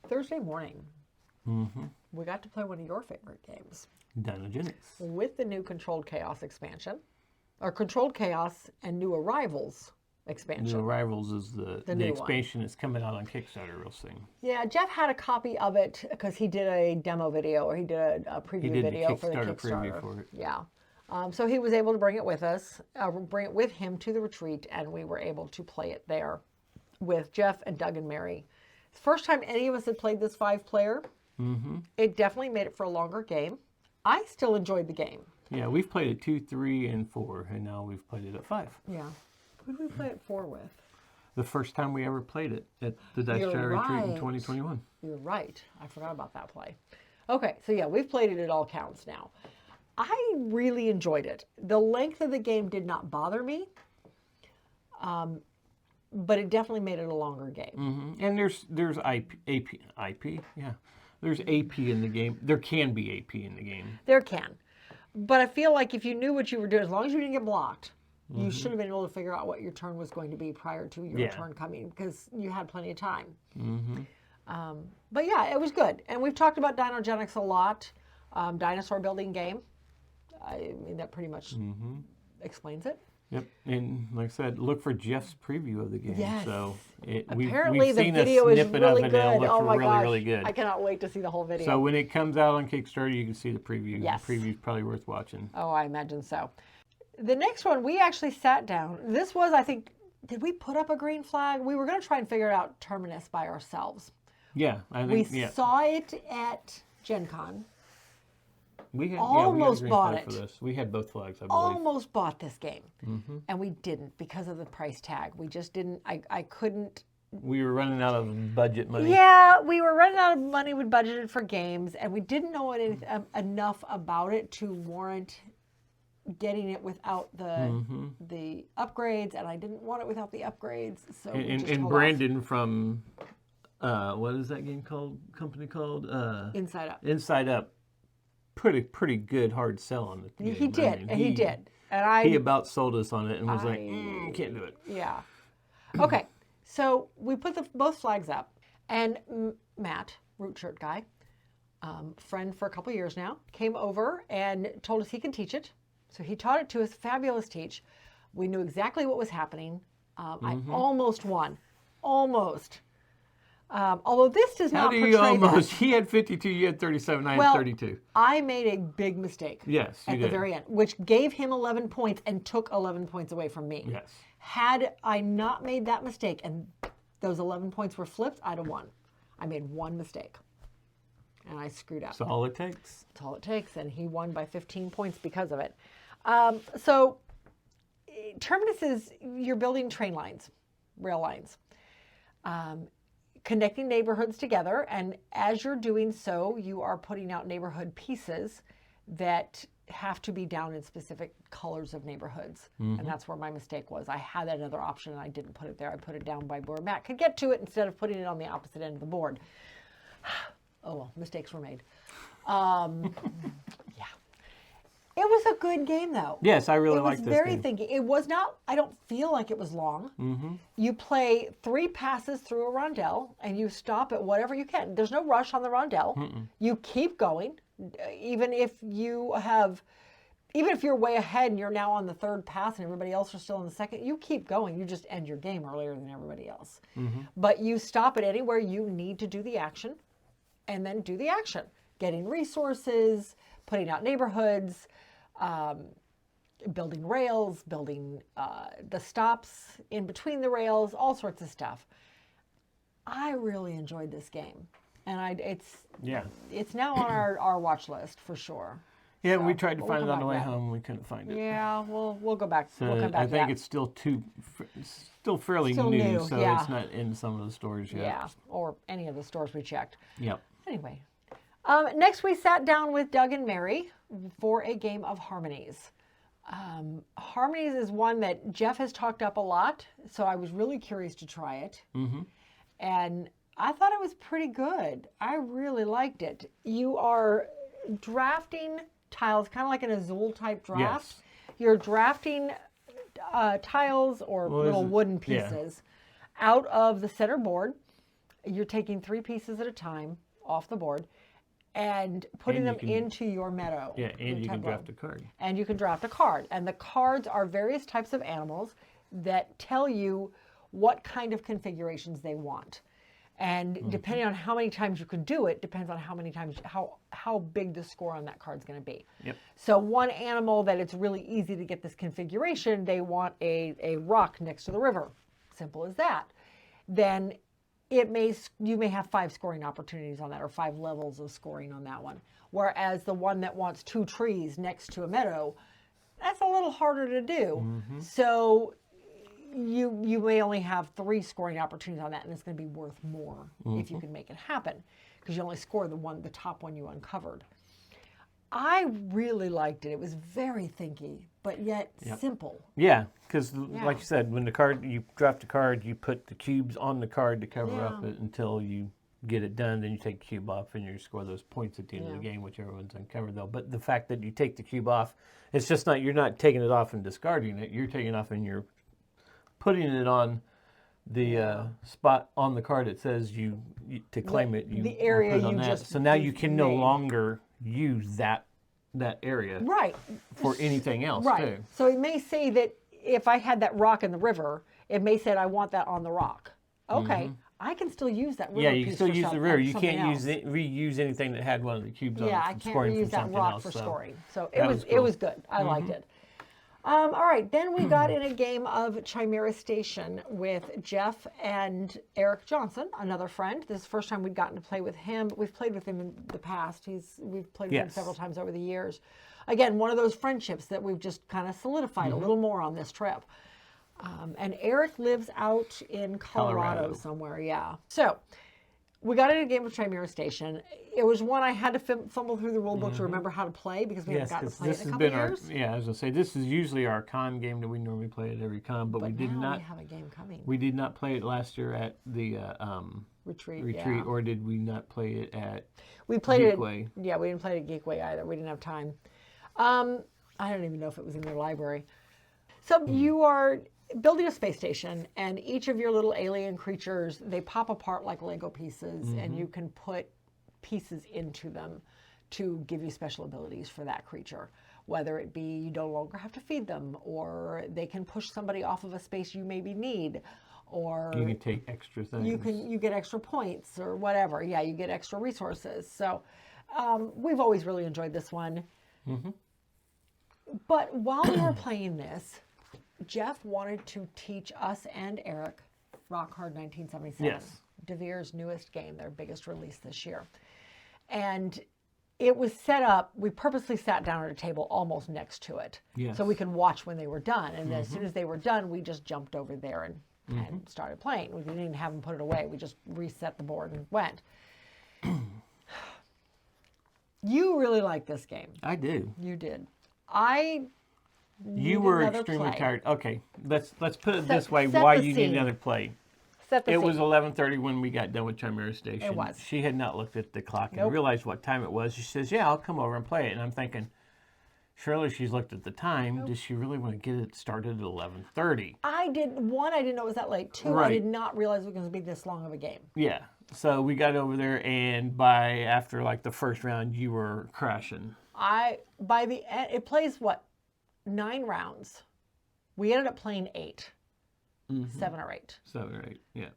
Thursday morning, we got to play one of your favorite games. Dinogenics. With the new Controlled Chaos expansion, or Controlled Chaos and New Arrivals expansion. New Arrivals is the expansion that's coming out on Kickstarter real soon. Yeah, Jeff had a copy of it because he did a demo video, or he did a preview video for the Kickstarter. Preview for it. Yeah. So he was able to bring it with us, bring it with him to the retreat, and we were able to play it there with Jeff and Doug and Mary. It's the first time any of us had played this 5-player. It definitely made it for a longer game. I still enjoyed the game. Yeah, we've played it 2, 3, and 4, and now we've played it at 5. Yeah. Who did we play it 4 with? The first time we ever played it at the Dice Shadow Retreat in 2021. You're right. I forgot about that play. Okay, so yeah, we've played it at all counts now. I really enjoyed it. The length of the game did not bother me, but it definitely made it a longer game. And there's IP, yeah. There's AP in the game. There can be AP in the game. There can. But I feel like if you knew what you were doing, as long as you didn't get blocked, you should have been able to figure out what your turn was going to be prior to your turn coming, because you had plenty of time. But yeah, it was good. And we've talked about Dinogenics a lot. Dinosaur building game. I mean, that pretty much explains it. Yep, and like I said, look for Jeff's preview of the game. Yes. So apparently we've the seen video a is snippet really of it, good. and it Oh looks my really, gosh. really good. I cannot wait to see the whole video. So when it comes out on Kickstarter, you can see the preview. Yes. The preview's probably worth watching. Oh, I imagine so. The next one, we actually sat down. This was, I think, did we put up a green flag? We were going to try and figure out Terminus by ourselves. Yeah, I think we saw it at Gen Con. We had almost we bought it. For this. We had both flags, I believe. Almost bought this game, and we didn't because of the price tag. We just didn't. I couldn't. We were running out of budget money. Yeah, we were running out of money we budgeted for games, and we didn't know enough about it to warrant getting it without the upgrades, and I didn't want it without the upgrades. So and Brandon from what is that game called? Company called Inside Up. Inside Up. Pretty good hard sell on the game. He did, he did. And he about sold us on it and was like, can't do it. Yeah. Okay, so we put both flags up, and Matt, Root Shirt Guy, friend for a couple years now, came over and told us he can teach it. So he taught it to us, fabulous teach. We knew exactly what was happening. I almost won, almost. Although this does not portray that. Almost? He had 52, you had 37, I had 32. I made a big mistake. Yes, you at the very end, which gave him 11 points and took 11 points away from me. Yes. Had I not made that mistake and those 11 points were flipped, I'd have won. I made one mistake. and I screwed up. That's all it takes. That's all it takes, and he won by 15 points because of it. So Terminus is, you're building train lines, rail lines, connecting neighborhoods together, and as you're doing so, you are putting out neighborhood pieces that have to be down in specific colors of neighborhoods. And that's where my mistake was. I had another option and I didn't put it there. I put it down by where Matt could get to it instead of putting it on the opposite end of the board. Oh well, mistakes were made. Yeah. It was a good game though. Yes, I really liked this game. It was very thinky. It was not, I don't feel like it was long. You play 3 passes through a rondelle and you stop at whatever you can. There's no rush on the rondelle. You keep going. Even if you're way ahead and you're now on the 3rd pass and everybody else are still in the 2nd, you keep going. You just end your game earlier than everybody else. But you stop at anywhere you need to do the action and then do the action. Getting resources, putting out neighborhoods, building rails, building the stops in between the rails, all sorts of stuff. I really enjoyed this game. And it's now on our watch list for sure. Yeah, so, we tried to find it on the way home. We couldn't find it. Yeah, we'll go back. So we'll come back. I think it's still fairly new, so it's not in some of the stores yet. Yeah, or any of the stores we checked. Yep. Anyway, next we sat down with Doug and Mary for a game of Harmonies. Harmonies is one that Jeff has talked up a lot, so I was really curious to try it. And I thought it was pretty good. I really liked it. You are drafting tiles, kind of like an Azul type draft. Yes. You're drafting tiles or little wooden pieces out of the center board. You're taking 3 pieces at a time off the board and putting them into your meadow. Yeah, and you can draft a card. And you can draft a card. And the cards are various types of animals that tell you what kind of configurations they want. And depending on how many times you can do it, depends on how many times, how big the score on that card is going to be. Yep. So one animal that it's really easy to get this configuration, they want a rock next to the river. Simple as that. Then you may have 5 scoring opportunities on that, or 5 levels of scoring on that one. Whereas the one that wants 2 trees next to a meadow, that's a little harder to do. So you may only have 3 scoring opportunities on that, and it's going to be worth more if you can make it happen, because you only score the top one you uncovered. I really liked it. It was very thinky, but yet simple. Yeah, because like you said, when you draft a card, you put the cubes on the card to cover up it until you get it done. Then you take the cube off and you score those points at the end of the game, whichever one's uncovered though. But the fact that you take the cube off, it's just you're not taking it off and discarding it. You're taking it off and you're putting it on the spot on the card that says to claim it. The area put it on you that. just so now you can no longer use that area for anything else too. So it may say that if I had that rock in the river, it may say I want that on the rock. Okay, I can still use that river. Yeah, you can still use the river. You can't reuse anything that had one of the cubes on it. Yeah, I can't reuse that rock for scoring. So it was good. I liked it. All right, then we got in a game of Chimera Station with Jeff and Eric Johnson, another friend. This is the first time we'd gotten to play with him, but we've played with him in the past. We've played with him several times over the years. Again, one of those friendships that we've just kind of solidified a little more on this trip. And Eric lives out in Colorado somewhere, So we got in a game of Chimera Station. It was one I had to fumble through the rule book to remember how to play, because we haven't gotten to play it in a couple years. I was going to say, this is usually our con game that we normally play at every con, but we did not. We have a game coming. We did not play it last year at the retreat, or did we not play it at Geekway? We didn't play it at Geekway either. We didn't have time. I don't even know if it was in their library. So you are building a space station, and each of your little alien creatures, they pop apart like Lego pieces, and you can put pieces into them to give you special abilities for that creature. Whether it be you no longer have to feed them, or they can push somebody off of a space you maybe need, or you can take extra things. You get extra points or whatever. Yeah, you get extra resources. So we've always really enjoyed this one. But while we were playing this, Jeff wanted to teach us and Eric Rock Hard 1977, DeVere's newest game, their biggest release this year. And it was set up, we purposely sat down at a table almost next to it. Yes. So we could watch when they were done. And as soon as they were done, we just jumped over there and started playing. We didn't even have them put it away. We just reset the board and went. You really like this game. I do. You did. You were extremely tired. Okay, let's put it this way. Why you need another play? It was 11:30 when we got done with Chimera Station. It was. She had not looked at the clock and realized what time it was. She says, "Yeah, I'll come over and play it." And I'm thinking, surely she's looked at the time. Does she really want to get it started at 11:30? I didn't know it was that late. Two, I did not realize it was going to be this long of a game. Yeah. So we got over there, and after like the first round, you were crashing. By the end, it plays 9 rounds. We ended up playing 8. 7 or 8. 7 or 8, yeah.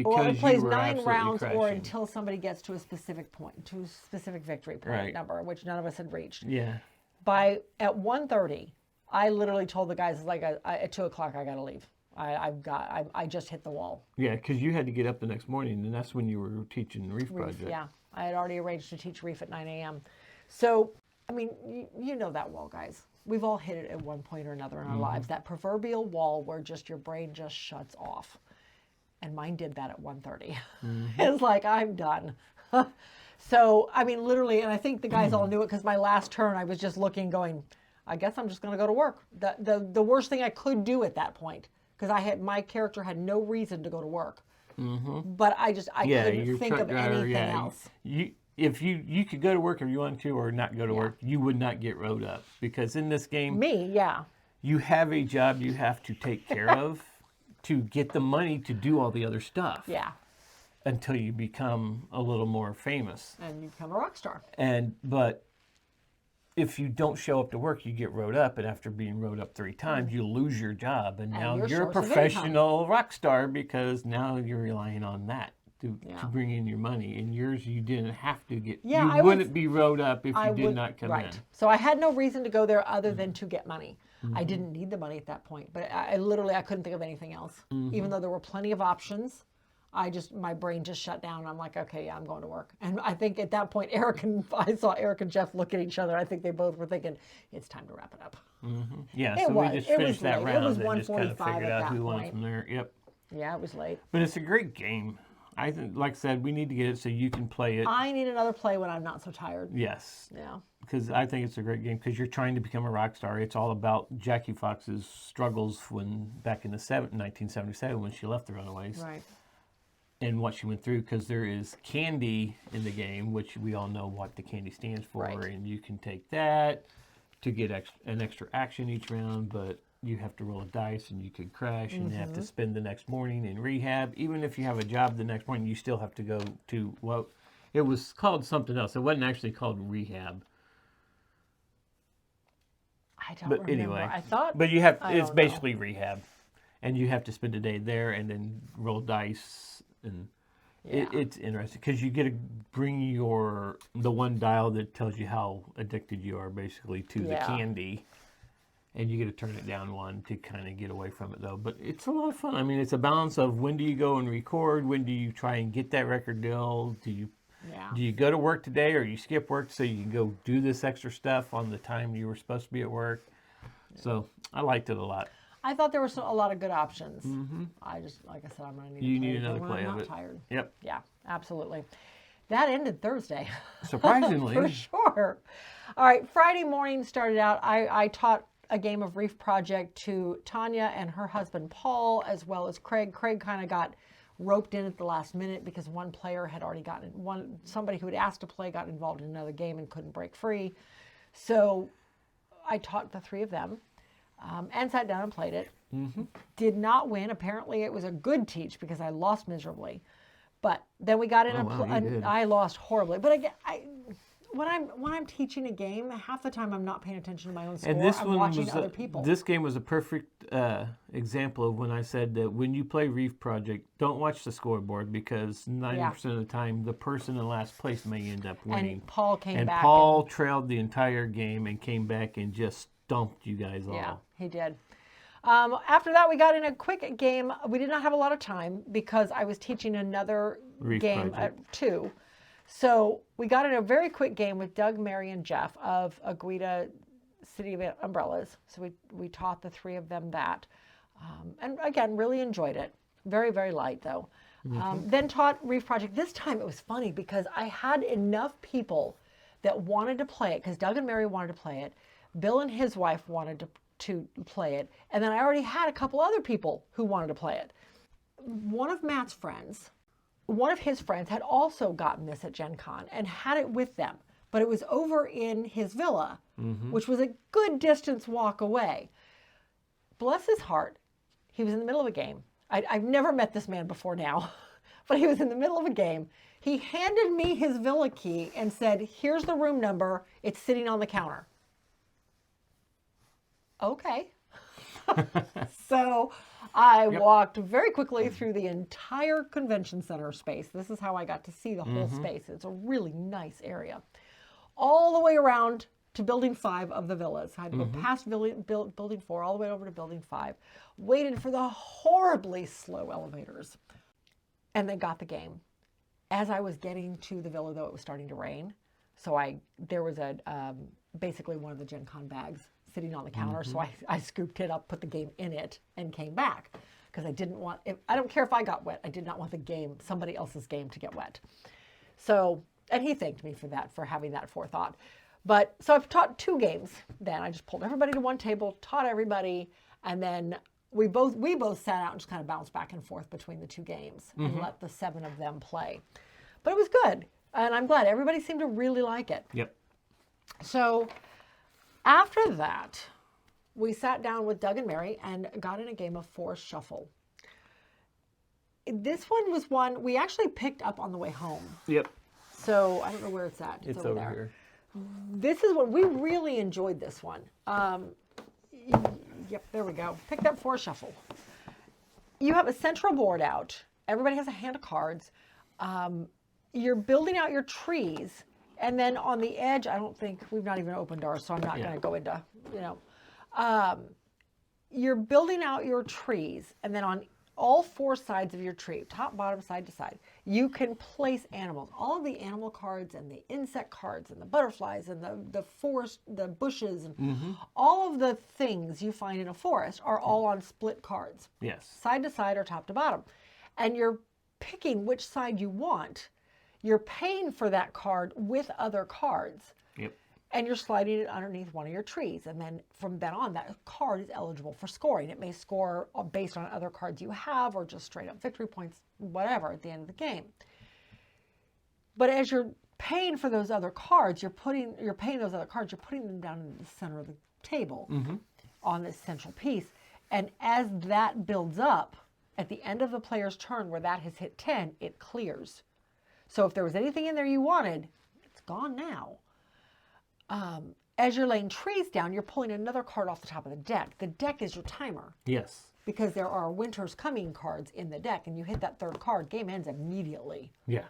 Or it plays 9 rounds or until somebody gets to a specific point, to a specific victory point number, which none of us had reached. Yeah. At 1:30, I literally told the guys, at 2 o'clock, I got to leave. I just hit the wall. Yeah, because you had to get up the next morning, and that's when you were teaching Reef Project. Yeah, I had already arranged to teach Reef at 9 a.m. So, I mean, you know that wall, guys. We've all hit it at one point or another in our lives. That proverbial wall where just your brain just shuts off. And mine did that at 1:30. It's like, I'm done. So, I mean, literally, and I think the guys all knew it because my last turn, I was just looking, going, I guess I'm just going to go to work. The worst thing I could do at that point, because my character had no reason to go to work. But I couldn't think of anything else. If you could go to work if you wanted to or not go to work, you would not get rode up. Because in this game, you have a job you have to take care of to get the money to do all the other stuff. Yeah. Until you become a little more famous. And you become a rock star. But if you don't show up to work, you get rode up, and after being rode up 3 times, you lose your job, and now you're a professional rock star because now you're relying on that to bring in your money. And yours, you didn't have to get. Yeah, you wouldn't be rode up if you did not come in. So I had no reason to go there other than to get money. I didn't need the money at that point, but I couldn't think of anything else, even though there were plenty of options. My brain just shut down. I'm like, okay, yeah, I'm going to work. And I think at that point, I saw Eric and Jeff look at each other. I think they both were thinking, it's time to wrap it up. Yeah, so we just finished that round. It was and just kind of 1:45 figured at out that who won point. from there. Yep. Yeah, it was late. But it's a great game. I think, like I said, we need to get it so you can play it. I need another play when I'm not so tired. Yes. Yeah. Because I think it's a great game because you're trying to become a rock star. It's all about Jackie Fox's struggles back in 1977 when she left the Runaways. Right. And what she went through, because there is candy in the game, which we all know what the candy stands for, and you can take that to get an extra action each round, but you have to roll a dice and you could crash and you have to spend the next morning in rehab. Even if you have a job the next morning, you still have to go to, it was called something else. It wasn't actually called rehab. I don't remember. Anyway, I thought. But it's basically rehab. And you have to spend a day there and then roll dice. And it's interesting because you get to bring the one dial that tells you how addicted you are basically to the candy, and you get to turn it down one to kind of get away from it though. But it's a lot of fun. I mean, it's a balance of when do you go and record, when do you try and get that record deal, do you go to work today or you skip work so you can go do this extra stuff on the time you were supposed to be at work. So I liked it a lot. I thought there were a lot of good options. I just, like I said, I'm going to need another play of it. I'm not tired. Yep. Yeah, absolutely. That ended Thursday. Surprisingly. For sure. All right, Friday morning started out, I taught a game of Reef Project to Tanya and her husband Paul, as well as Craig. Craig kind of got roped in at the last minute because one player had already somebody who had asked to play got involved in another game and couldn't break free. So I taught the 3 of them. And sat down and played it. Did not win. Apparently, it was a good teach because I lost miserably. But then we got in I lost horribly. But again, when I'm teaching a game, half the time I'm not paying attention to my own score. And this I'm watching other people. This game was a perfect example of when I said that when you play Reef Project, don't watch the scoreboard because 90% of the time the person in last place may end up winning. And Paul came back. And Paul trailed the entire game and came back and just dumped you guys all. Yeah, he did. After that, we got in a quick game. We did not have a lot of time because I was teaching another Reef game Project. at 2. So we got in a very quick game with Doug, Mary, and Jeff of Agueda City of Umbrellas. So we taught the 3 of them that. And again, really enjoyed it. Very, very light though. Then taught Reef Project. This time it was funny because I had enough people that wanted to play it, because Doug and Mary wanted to play it. Bill and his wife wanted to play it. And then I already had a couple other people who wanted to play it. One of Matt's friends, one of his friends had also gotten this at Gen Con and had it with them. But it was over in his villa, which was a good distance walk away. Bless his heart, he was in the middle of a game. I've never met this man before now, but he was in the middle of a game. He handed me his villa key and said, here's the room number. It's sitting on the counter. Okay. So I walked very quickly through the entire convention center space. This is how I got to see the whole space. It's a really nice area. All the way around to building 5 of the villas. I had to go past building 4 all the way over to building 5. Waited for the horribly slow elevators. And then got the game. As I was getting to the villa, though, it was starting to rain. So there was basically one of the Gen Con bags sitting on the counter. So I scooped it up, put the game in it, and came back. Because I didn't want, I don't care if I got wet. I did not want the game, somebody else's game, to get wet. So, and he thanked me for that, for having that forethought. But, so I've taught 2 games then. I just pulled everybody to one table, taught everybody, and then we both sat out and just kind of bounced back and forth between the 2 games and let the 7 of them play. But it was good, and I'm glad. Everybody seemed to really like it. Yep. So after that, we sat down with Doug and Mary and got in a game of Forest Shuffle. This one was one we actually picked up on the way home. Yep. So I don't know where it's at. It's over here. This is what we really enjoyed. This one. Yep, there we go. Picked up Forest Shuffle. You have a central board out. Everybody has a hand of cards. You're building out your trees, and then on the edge, I don't think, we've not even opened ours, so I'm not going to go into, you're building out your trees, and then on all 4 sides of your tree, top, bottom, side to side, you can place animals. All of the animal cards and the insect cards and the butterflies and the forest, the bushes, and all of the things you find in a forest are all on split cards. Yes. Side to side or top to bottom. And you're picking which side you want. You're paying for that card with other cards. Yep. And you're sliding it underneath one of your trees. And then from then on, that card is eligible for scoring. It may score based on other cards you have or just straight up victory points, whatever, at the end of the game. But as you're paying for those other cards, you're putting them down in the center of the table on this central piece. And as that builds up, at the end of the player's turn where that has hit 10, it clears. So if there was anything in there you wanted, it's gone now. As you're laying trees down, you're pulling another card off the top of the deck. The deck is your timer. Yes. Because there are Winter's Coming cards in the deck, and you hit that 3rd card, game ends immediately. Yeah.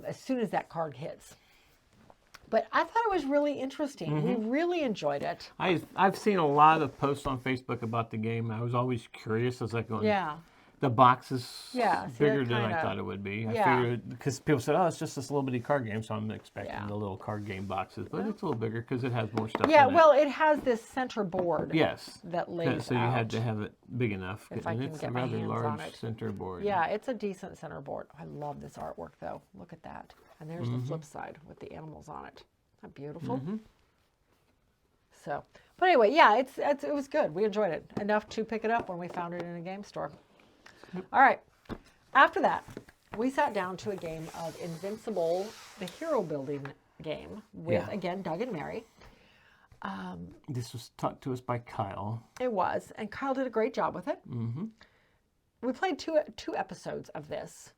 As soon as that card hits. But I thought it was really interesting. We really enjoyed it. I've seen a lot of posts on Facebook about the game. I was always curious. I was like, going, yeah. The box is Yeah, bigger than I thought it would be. I figured, because people said, oh, it's just this little bitty card game, so I'm expecting the little card game boxes. But it's a little bigger because it has more stuff in it. Well, it has this center board. Yes. That lays So you had to have it big enough. If I can it's get a my rather hands large on it. center board. Yeah, it's a decent center board. I love this artwork, though. Look at that. And there's the flip side with the animals on it. Isn't that beautiful? So, but anyway, yeah, it was good. We enjoyed it enough to pick it up when we found it in a game store. All right. After that, we sat down to a game of Invincible, the hero building game with, again, Doug and Mary. This was taught to us by Kyle. It was, and Kyle did a great job with it. We played two episodes of this.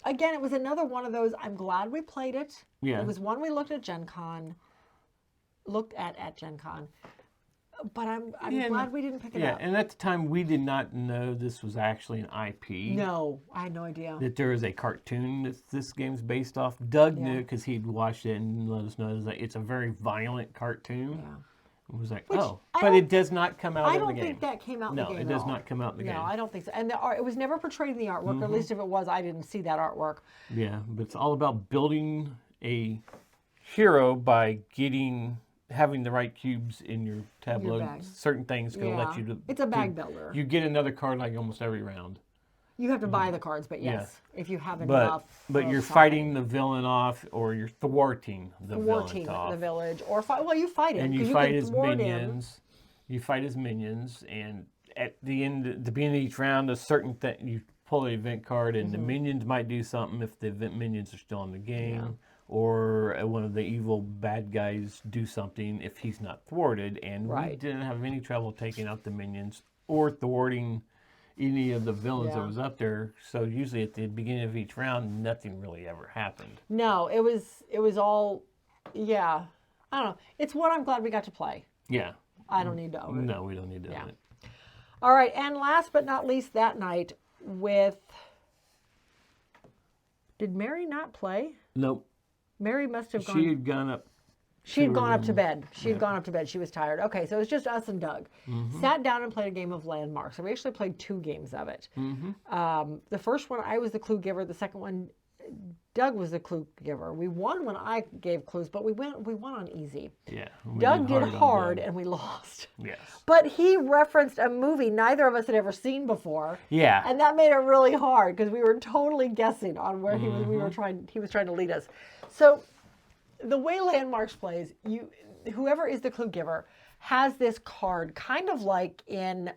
Again, it was another one of those, I'm glad we played it. Yeah. It was one we looked at Gen Con, at Gen Con. But I'm glad we didn't pick it up. Yeah, and at the time, we did not know this was actually an IP. No, I had no idea. That there is a cartoon that this game's based off. Doug knew because he'd watched it and let us know that it's a very violent cartoon. It was like, but it does not come out in the game. I don't think that came out in the game. No, it does not come out in the game. No, I don't think so. And the art, it was never portrayed in the artwork, or at least if it was, I didn't see that artwork. Yeah, but it's all about building a hero by having the right cubes in your tableau. Your bag. Certain things going to let you. It's a bag builder. You get another card like almost every round. You have to buy the cards, but yes, if you have enough. But you're fighting the villain off, or you're thwarting the villain off. The village, or you fight him. And you fight his minions. You fight his minions, and at the beginning of each round, a certain thing you pull an event card, and the minions might do something if the event minions are still in the game, or one of the evil bad guys do something if he's not thwarted. And we didn't have any trouble taking out the minions or thwarting any of the villains that was up there. So usually at the beginning of each round, nothing really ever happened. No, it was all, I don't know. It's what I'm glad we got to play. Yeah. I don't need to own it. No, we don't need to own it. All right, and last but not least that night did Mary not play? Nope. Mary must have gone. She had gone up. She had gone up to bed. She had gone up to bed. She was tired. Okay, so it was just us and Doug. Sat down and played a game of Landmarks. So we actually played 2 games of it. The first one, I was the clue giver. The second one, Doug was the clue giver. We won when I gave clues, but we won on easy. Yeah. Doug did hard and we lost. Yes. But he referenced a movie neither of us had ever seen before. Yeah. And that made it really hard because we were totally guessing on where he was. He was trying to lead us. So the way Landmarks plays, whoever is the clue giver has this card, kind of like in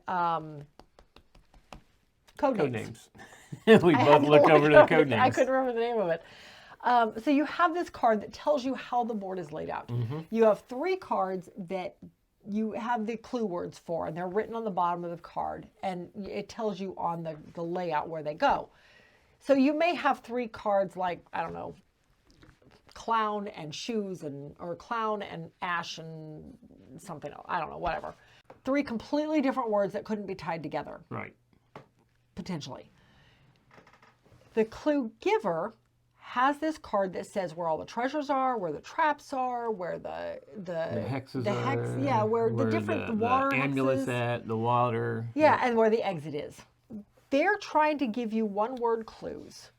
Codenames. We both looked over to the Codenames. I couldn't remember the name of it. So you have this card that tells you how the board is laid out. You have 3 cards that you have the clue words for, and they're written on the bottom of the card, and it tells you on the layout where they go. So you may have 3 cards like, I don't know, clown and shoes, or clown and ash and something else. I don't know, whatever. 3 completely different words that couldn't be tied together. Right. Potentially. The clue giver has this card that says where all the treasures are, where the traps are, where the hexes are. Yeah, where the different water amulets hexes. at, the water. Yeah, and where the exit is. They're trying to give you one-word clues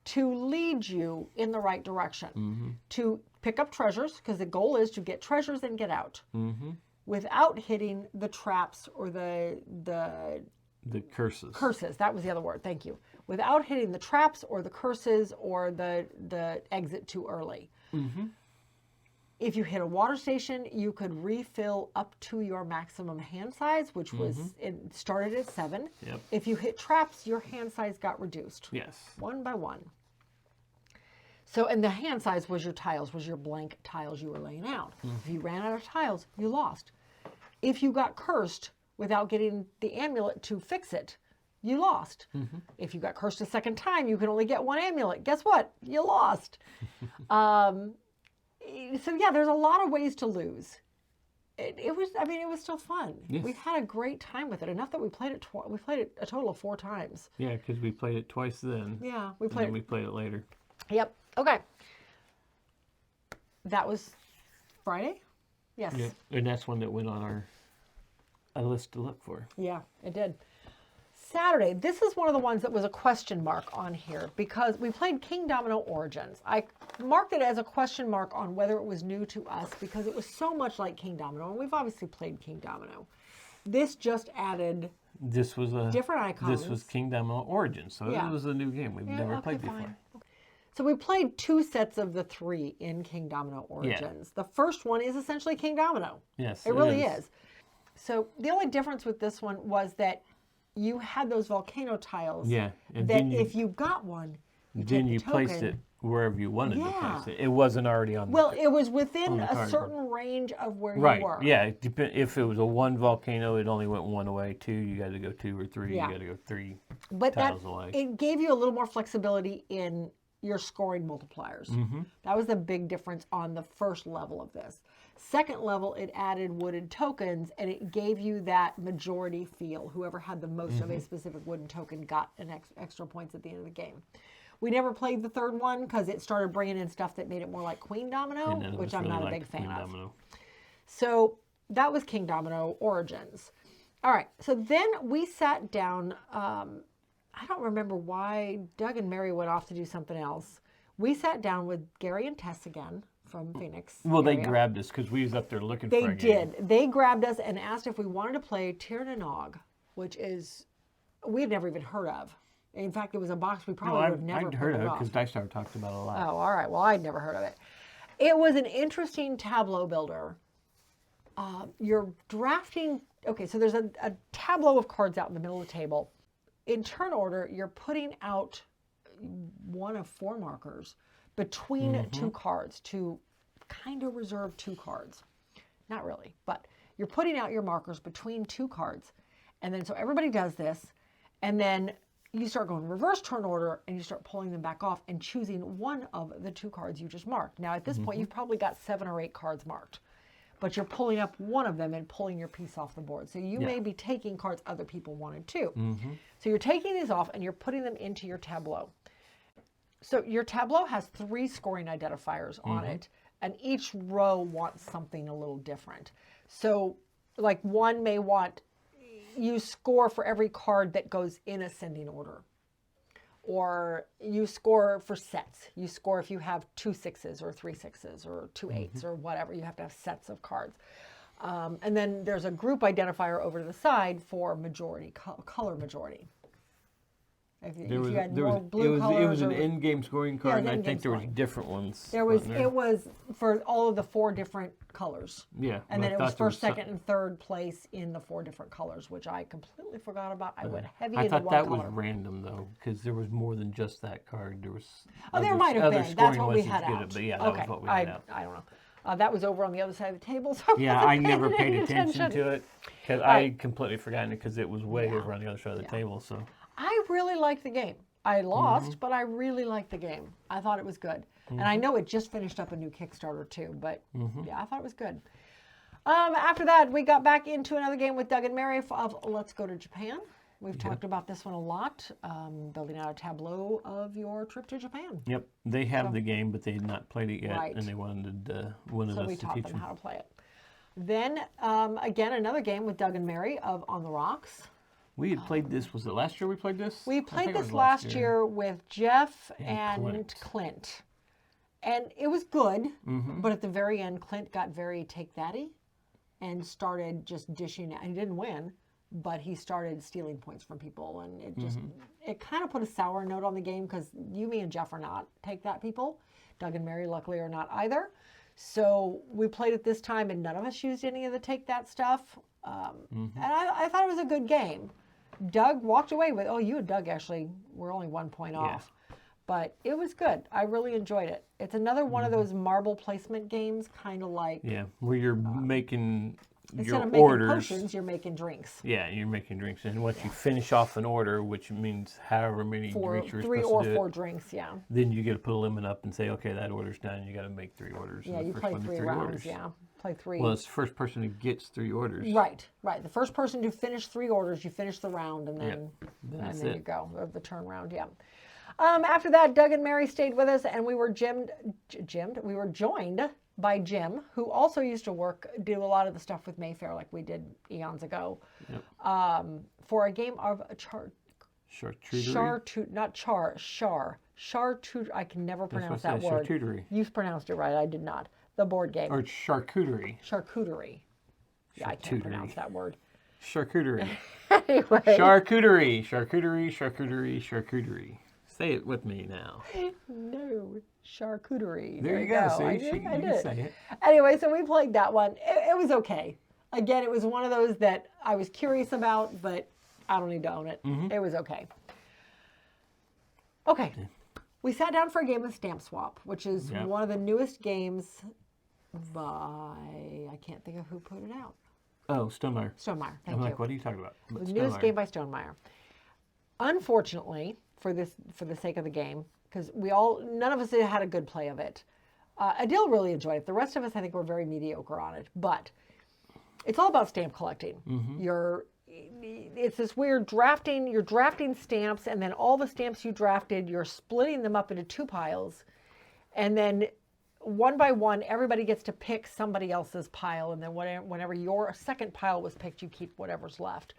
to lead you in the right direction, to pick up treasures, because the goal is to get treasures and get out, without hitting the traps or the curses. Curses, that was the other word, thank you. Without hitting the traps or the curses or the exit too early. If you hit a water station, you could refill up to your maximum hand size, which it started at 7. Yep. If you hit traps, your hand size got reduced. Yes. 1 by 1. So, and the hand size was your tiles, was your blank tiles you were laying out. If you ran out of tiles, you lost. If you got cursed without getting the amulet to fix it, you lost. If you got cursed a second time, you could only get 1 amulet. Guess what? You lost. So yeah, there's a lot of ways to lose. It was still fun. Yes. We had a great time with it. Enough that we played it we played it a total of 4 times. Yeah, because we played it twice then. Yeah, we played it later. Yep. Okay. That was Friday? Yes. Yeah, and that's one that went on a list to look for. Yeah, it did. Saturday, this is one of the ones that was a question mark on here because we played Kingdomino Origins. I marked it as a question mark on whether it was new to us because it was so much like Kingdomino, and we've obviously played Kingdomino. This just added different icons. This was Kingdomino Origins, so it was a new game we've never played before. Fine. So we played 2 sets of the 3 in Kingdomino Origins. The first one is essentially Kingdomino. Yes, it really is. So the only difference with this one was that you had those volcano tiles. Yeah. And that if you got one, you placed it wherever you wanted to place it. It wasn't already on it was within a certain range of where you were. Yeah. If it was a 1 volcano, it only went 1 away. 2, you got to go 2 or 3. You got to go 3 tiles away. It gave you a little more flexibility in your scoring multipliers. That was the big difference on the first level of this. Second level, it added wooded tokens, and it gave you that majority feel. Whoever had the most of a specific wooden token got an extra points at the end of the game. We never played the third one because it started bringing in stuff that made it more like Queen Domino, which I'm not a big fan of. So that was Kingdomino Origins. All right, so then we sat down. I don't remember why Doug and Mary went off to do something else. We sat down with Gary and Tess again from Phoenix. Well, they grabbed us because we was up there looking for a game. They did. They grabbed us and asked if we wanted to play Tirnanog, which is, we had never even heard of. In fact, it was a box we probably would have never heard of it because Dice Tower talked about it a lot. Oh, all right. Well, I'd never heard of it. It was an interesting tableau builder. You're drafting, okay, so there's a tableau of cards out in the middle of the table. In turn order, you're putting out one of 4 markers between 2 cards to kind of reserve 2 cards. Not really, but you're putting out your markers between 2 cards. And then so everybody does this, and then you start going reverse turn order and you start pulling them back off and choosing one of the 2 cards you just marked. Now at this point, you've probably got 7 or 8 cards marked, but you're pulling up one of them and pulling your piece off the board. So you may be taking cards other people wanted too. So you're taking these off and you're putting them into your tableau. So your tableau has 3 scoring identifiers on it, and each row wants something a little different. So like one may want, you score for every card that goes in ascending order. Or you score for sets. You score if you have 2 6s or 3 6s or 2 8s or whatever. You have to have sets of cards. And then there's a group identifier over to the side for majority, color majority. If you had more blue colors. It was an in-game scoring card, and I think there was different ones. It was for all of the 4 different colors. Yeah. And then it was first, second, and third place in the 4 different colors, which I completely forgot about. I went heavy into one color. I thought that was random, though, because there was more than just that card. There was there might have been. That's what we had out. But yeah, that was what we had out. I don't know. That was over on the other side of the table. So I never paid attention to it because I had completely forgotten it because it was way over on the other side of the table. So I really liked the game. I lost, but I really liked the game. I thought it was good. And I know it just finished up a new Kickstarter too, but yeah, I thought it was good. After that, we got back into another game with Doug and Mary of Let's Go to Japan. We've talked about this one a lot, building out a tableau of your trip to Japan. Yep, they have the game, but they had not played it yet, and they wanted us to teach them. So we taught them how to play it. Then, again, another game with Doug and Mary of On the Rocks. We had played this, was it last year we played this? We played this last year with Jeff and Clint. And it was good, but at the very end, Clint got very take-thatty and started just dishing out. He didn't win, but he started stealing points from people. And it just, it kind of put a sour note on the game because you, me, and Jeff are not take-that people. Doug and Mary, luckily, are not either. So we played it this time, and none of us used any of the take-that stuff. And I thought it was a good game. Doug walked away with, you and Doug actually were only 1 point off. But it was good. I really enjoyed it. It's another one of those marble placement games, kind of like... Yeah, where you're making instead your of making orders. Potions, you're making drinks. Yeah, you're making drinks. And once you finish off an order, which means however many drinks you're supposed to do. 3 or 4 drinks, yeah. Then you get to put a limit up and say, okay, that order's done. You got to make 3 orders. Yeah, you play 3 rounds, Play 3. Well, it's the first person who gets 3 orders. Right. The first person to finish 3 orders, you finish the round, and then you go, the turn round, after that, Doug and Mary stayed with us, and we were we were joined by Jim, who also used to do a lot of the stuff with Mayfair like we did eons ago, for a game of Charcuterie. I can never pronounce that word. Charcuterie. You've pronounced it right. I did not. The board game. Or charcuterie. Charcuterie. Yeah, I can't pronounce that word. Charcuterie. Anyway. Charcuterie. Say it with me now. No, charcuterie. There you go. See, I you can say it. Anyway, so we played that one. It was okay. Again, it was one of those that I was curious about, but I don't need to own it. It was okay. Okay. We sat down for a game of Stamp Swap, which is one of the newest games by, I can't think of who put it out. Oh, Stonemaier. Stonemaier, thank you. I'm like, what are you talking about? The newest game by Stonemaier. Unfortunately, for the sake of the game, because none of us had a good play of it. Adil really enjoyed it. The rest of us, I think, were very mediocre on it. But it's all about stamp collecting. It's this weird drafting. You're drafting stamps, and then all the stamps you drafted, you're splitting them up into 2 piles, and then one by one, everybody gets to pick somebody else's pile, and then whenever your second pile was picked, you keep whatever's left.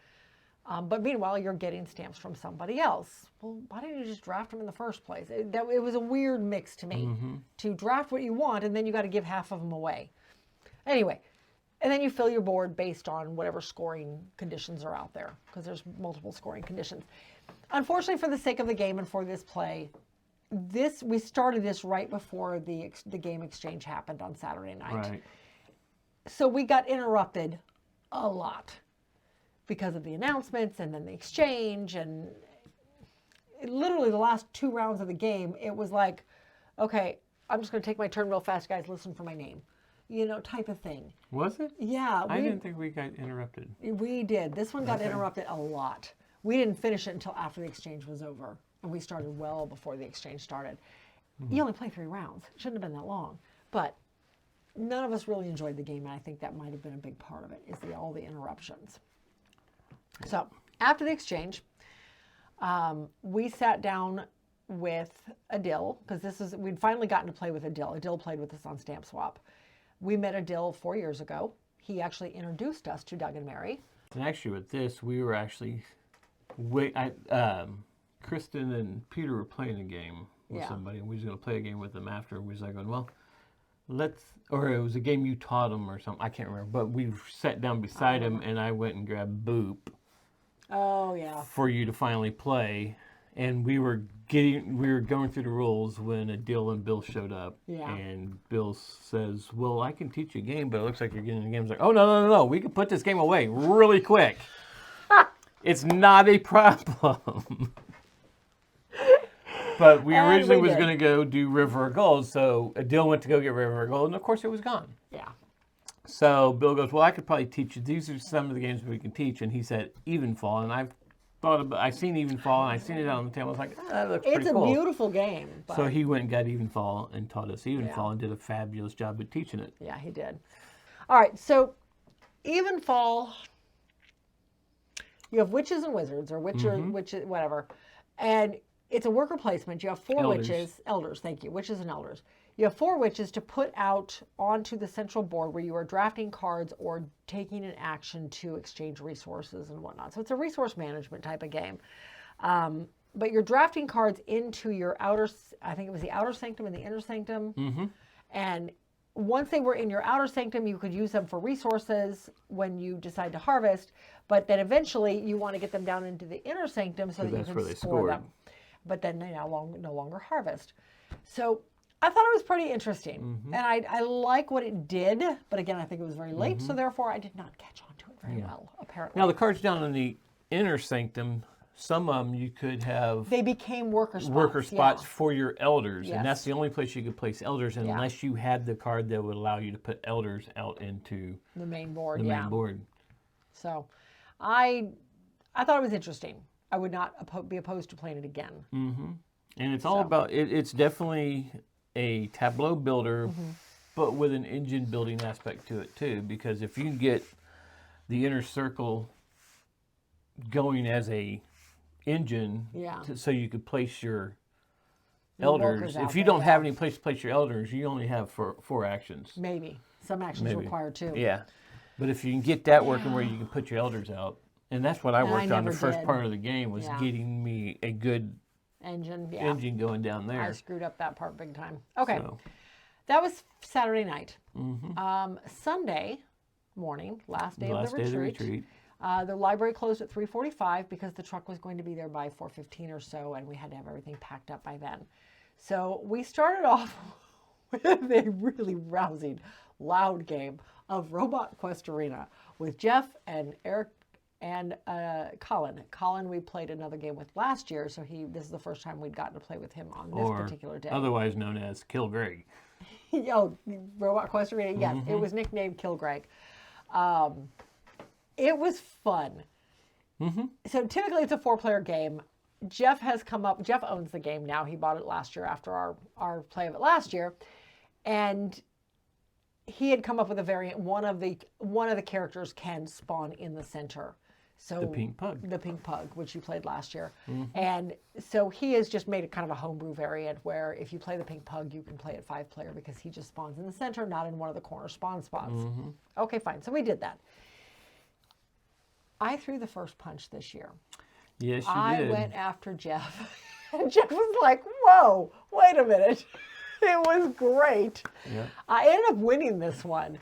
But meanwhile, you're getting stamps from somebody else. Well, why didn't you just draft them in the first place? It was a weird mix to me. To draft what you want, and then you got to give half of them away. Anyway, and then you fill your board based on whatever scoring conditions are out there, because there's multiple scoring conditions. Unfortunately, for the sake of the game and for this play, we started this right before the game exchange happened on Saturday night. Right. So we got interrupted a lot because of the announcements and then the exchange, and literally the last 2 rounds of the game, it was like, okay, I'm just going to take my turn real fast, guys, listen for my name, type of thing. Was it? Yeah. I didn't think we got interrupted. We did. This one got interrupted a lot. We didn't finish it until after the exchange was over, and we started well before the exchange started. You only play 3 rounds. It shouldn't have been that long, but none of us really enjoyed the game, and I think that might have been a big part of it, is all the interruptions. So after the exchange, we sat down with Adil, because we'd finally gotten to play with Adil. Adil played with us on Stamp Swap. We met Adil 4 years ago. He actually introduced us to Doug and Mary. And actually with this, we were actually, Kristen and Peter were playing a game with somebody, and we was going to play a game with them after. We was like, well, or it was a game you taught them or something. I can't remember. But we sat down beside him, and I went and grabbed Boop. Oh, yeah. For you to finally play. And we were going through the rules when Adil and Bill showed up. Yeah. And Bill says, well, I can teach you a game, but it looks like you're getting the game. I was like, oh, no. We can put this game away really quick. It's not a problem. But we originally was going to go do River of Gold, so Adil went to go get River of Gold, and of course it was gone. Yeah. So Bill goes, well, I could probably teach you. These are some of the games we can teach. And he said Evenfall, and I've seen Evenfall, and I've seen it on the table. I was like, that looks pretty cool. It's a beautiful game. But... So he went and got Evenfall and taught us Evenfall and did a fabulous job at teaching it. Yeah, he did. All right, so Evenfall, you have witches and wizards, or witches, whatever, and it's a worker placement. You have 4 witches, elders, thank you, witches and elders. You have 4 witches to put out onto the central board where you are drafting cards or taking an action to exchange resources and whatnot. So it's a resource management type of game. But you're drafting cards into your I think it was the outer sanctum and the inner sanctum. And once they were in your outer sanctum, you could use them for resources when you decide to harvest. But then eventually you want to get them down into the inner sanctum so that you can score them. But then they no longer harvest. So I thought it was pretty interesting. And I like what it did. But again, I think it was very late. So therefore, I did not catch on to it very well, apparently. Now, the cards down in the inner sanctum, some of them you could have... They became worker spots. Worker spots for your elders. And that's the only place you could place elders unless you had the card that would allow you to put elders out into... The main board, the main board. So I thought it was interesting. I would not be opposed to playing it again. And it's all about... It's definitely a tableau builder, but with an engine building aspect to it too. Because if you can get the inner circle going as a engine, so you could place your elders. If you don't have any place to place your elders, you only have 4 actions. Maybe some actions require 2. Yeah, but if you can get that working where you can put your elders out, and that's what I worked on the first part of the game, was getting me a good engine going down there. I screwed up that part big time. Okay, that was Saturday night. Sunday morning, last day of the retreat. The library closed at 3:45 because the truck was going to be there by 4:15 or so, and we had to have everything packed up by then. So we started off with a really rousing, loud game of Robot Quest Arena with Jeff and Eric and Colin. Colin we played another game with last year, so this is the first time we'd gotten to play with him on this particular day. Otherwise known as Kill Greg. Robot Quest Arena, yes, it was nicknamed Kill Greg. It was fun. So typically it's a 4-player game. Jeff owns the game now. He bought it last year after our play of it last year. And he had come up with a variant. One of the characters can spawn in the center. So the Pink Pug. The Pink Pug, which you played last year. And so he has just made a kind of a homebrew variant where if you play the Pink Pug, you can play it 5-player because he just spawns in the center, not in one of the corner spawn spots. Okay, fine. So we did that. I threw the first punch this year. Yes, you I did. went after Jeff. And Jeff was like, whoa, wait a minute. It was great. Yeah. I ended up winning this one,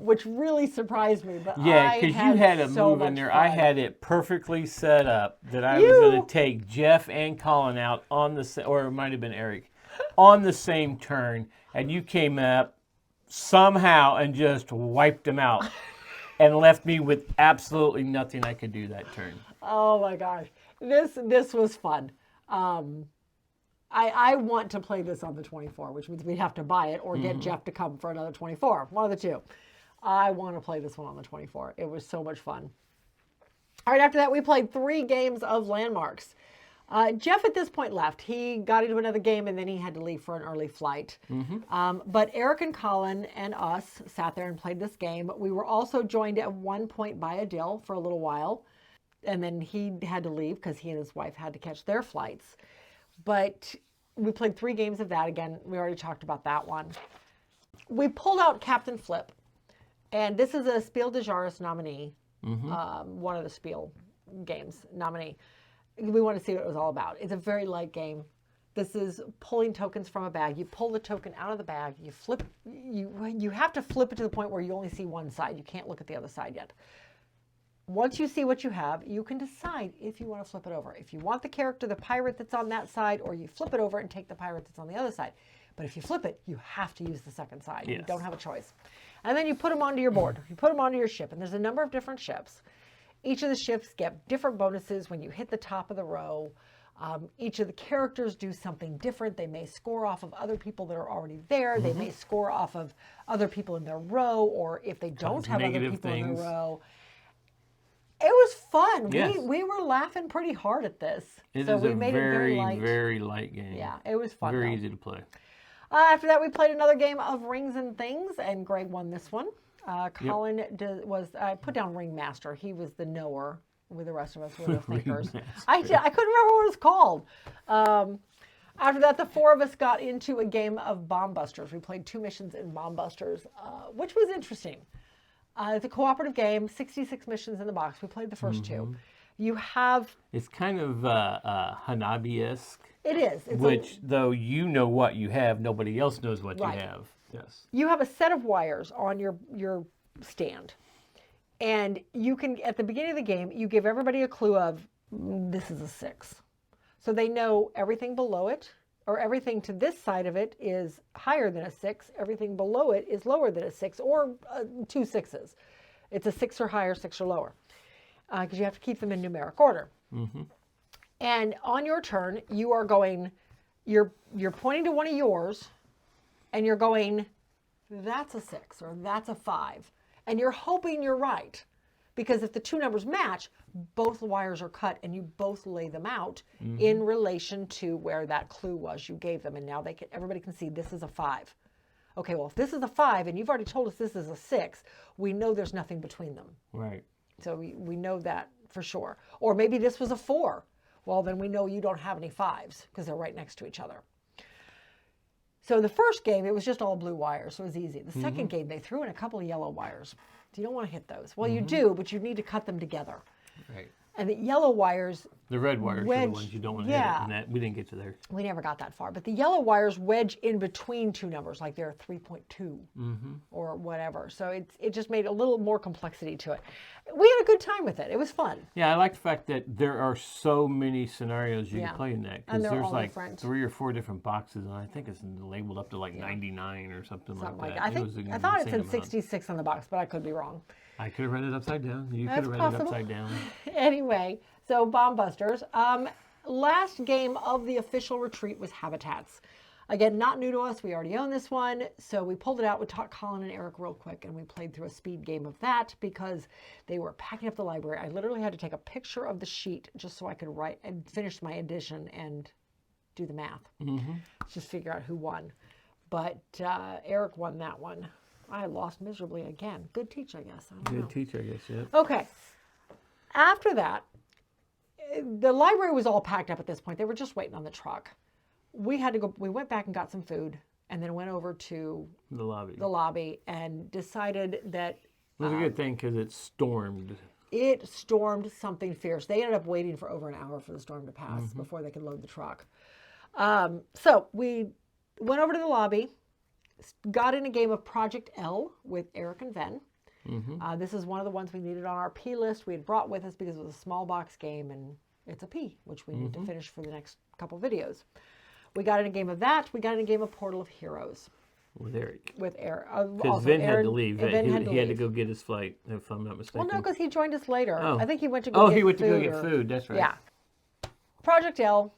which really surprised me. But yeah, because you had a move in there. Fun. I had it perfectly set up that I was going to take Jeff and Colin out on the, or it might have been Eric, on the same turn. And you came up somehow and just wiped them out and left me with absolutely nothing I could do that turn. Oh my gosh. This was fun. I want to play this on the 24, which means we'd have to buy it or get Jeff to come for another 24. One of the two. I want to play this one on the 24. It was so much fun. All right, after that, we played 3 games of Landmarks. Jeff at this point left. He got into another game and then he had to leave for an early flight. But Eric and Colin and us sat there and played this game. We were also joined at one point by Adil for a little while. And then he had to leave because he and his wife had to catch their flights. But we played 3 games of that. Again, we already talked about that one. We pulled out Captain Flip. And this is a Spiel des Jahres nominee. One of the Spiel games nominee. We want to see what it was all about. It's a very light game. This is pulling tokens from a bag. You pull the token out of the bag. You flip. You have to flip it to the point where you only see one side. You can't look at the other side yet. Once you see what you have, you can decide if you want to flip it over. If you want the character, the pirate that's on that side, or you flip it over and take the pirate that's on the other side. But if you flip it, you have to use the second side. Yes. You don't have a choice. And then you put them onto your board. You put them onto your ship, and there's a number of different ships. Each of the ships get different bonuses when you hit the top of the row. Each of the characters do something different. They may score off of other people that are already there. They may score off of other people in their row, or if they don't have other people in their row. It was fun. Yes. We were laughing pretty hard at this. It is a very light game. Yeah, it was fun. Very easy to play. After that, we played another game of Rings and Things, and Greg won this one. Colin I put down Ringmaster. He was the knower, with the rest of us were the thinkers. I couldn't remember what it was called. After that, the 4 of us got into a game of Bomb Busters. We played 2 missions in Bomb Busters, which was interesting. It's a cooperative game, 66 missions in the box. We played the first 2. You have... It's kind of Hanabi-esque. It is. Though you know what you have, nobody else knows what you have. Yes. You have a set of wires on your stand. And you can, at the beginning of the game, you give everybody a clue of, this is a 6. So they know everything below it, or everything to this side of it is higher than a 6. Everything below it is lower than a 6, or 2 6s. It's a 6 or higher, 6 or lower, because you have to keep them in numeric order. And on your turn, you are going, you're pointing to one of yours, and you're going, that's a 6, or that's a 5. And you're hoping you're right. Because if the 2 numbers match, both wires are cut and you both lay them out in relation to where that clue was you gave them. And now everybody can see this is a 5. Okay, well, if this is a 5 and you've already told us this is a 6, we know there's nothing between them. Right. So we know that for sure. Or maybe this was a 4. Well, then we know you don't have any 5s because they're right next to each other. So the first game, it was just all blue wires, so it was easy. The second game, they threw in a couple of yellow wires. So you don't want to hit those. Well, you do, but you need to cut them together. Right. And the yellow wires... The red wires are the ones you don't want to hit. And that, we didn't get to there. We never got that far. But the yellow wires wedge in between 2 numbers, like they're 3.2 or whatever. So it just made a little more complexity to it. We had a good time with it. It was fun. Yeah, I like the fact that there are so many scenarios you can play in that. Because there's like different. 3 or 4 different boxes, and I think it's labeled up to like 99 or something like that. I thought it said 66 on the box, but I could be wrong. I could have read it upside down. You could have read it upside down. Anyway, so Bomb Busters. Last game of the official retreat was Habitats. Again, not new to us. We already own this one. So we pulled it out. We taught Colin and Eric real quick, and we played through a speed game of that because they were packing up the library. I literally had to take a picture of the sheet just so I could write and finish my addition and do the math. Just figure out who won. But Eric won that one. I lost miserably again. Good teach, I guess. I don't know. Good teach, I guess, yeah. Okay. after that, the library was all packed up at this point. They were just waiting on the truck. We had to go. We went back and got some food, and then went over to the lobby, and decided that it was a good thing because it stormed. It stormed something fierce. They ended up waiting for over an hour for the storm to pass before they could load the truck. So we went over to the lobby, got in a game of Project L with Eric and Ven. This is one of the ones we needed on our P list we had brought with us because it was a small box game and it's a P, which we need to finish for the next couple videos. We got in a game of that. We got in a game of Portal of Heroes. With Eric. With Eric. Because Vin had to leave. He had to go get his flight, if I'm not mistaken. Well, no, because he joined us later. Oh. I think he went to go get food. Oh, he went to go get food. That's right. Yeah. Project L,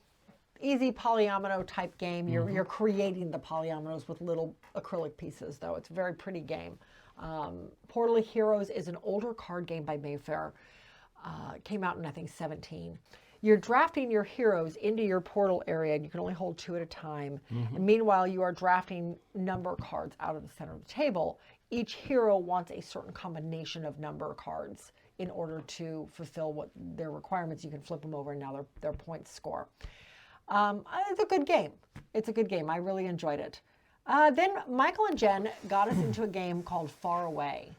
easy polyomino type game. You're creating the polyominoes with little acrylic pieces, though. It's a very pretty game. Portal of Heroes is an older card game by Mayfair. Came out in, I think, 17. You're drafting your heroes into your portal area, and you can only hold 2 at a time. And meanwhile, you are drafting number cards out of the center of the table. Each hero wants a certain combination of number cards in order to fulfill what their requirements. You can flip them over, and now their points score. It's a good game. It's a good game. I really enjoyed it. Then Michael and Jen got us into a game called Faraway.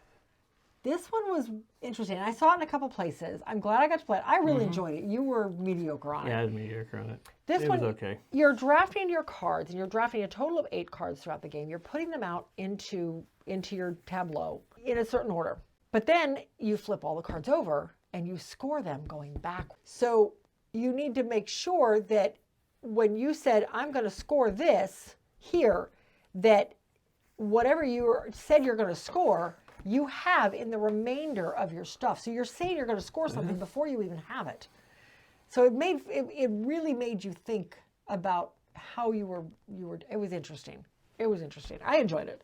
This one was interesting. I saw it in a couple places. I'm glad I got to play it. I really enjoyed it. You were mediocre on it. Yeah, I was mediocre on it. This one, was okay. You're drafting your cards, and you're drafting a total of 8 cards throughout the game. You're putting them out into your tableau in a certain order. But then you flip all the cards over, and you score them going back. So you need to make sure that when you said, I'm going to score this here, that whatever you said you're going to score, you have in the remainder of your stuff. So you're saying you're going to score something before you even have it. So it really made you think about how you were. It was interesting. It was interesting. I enjoyed it.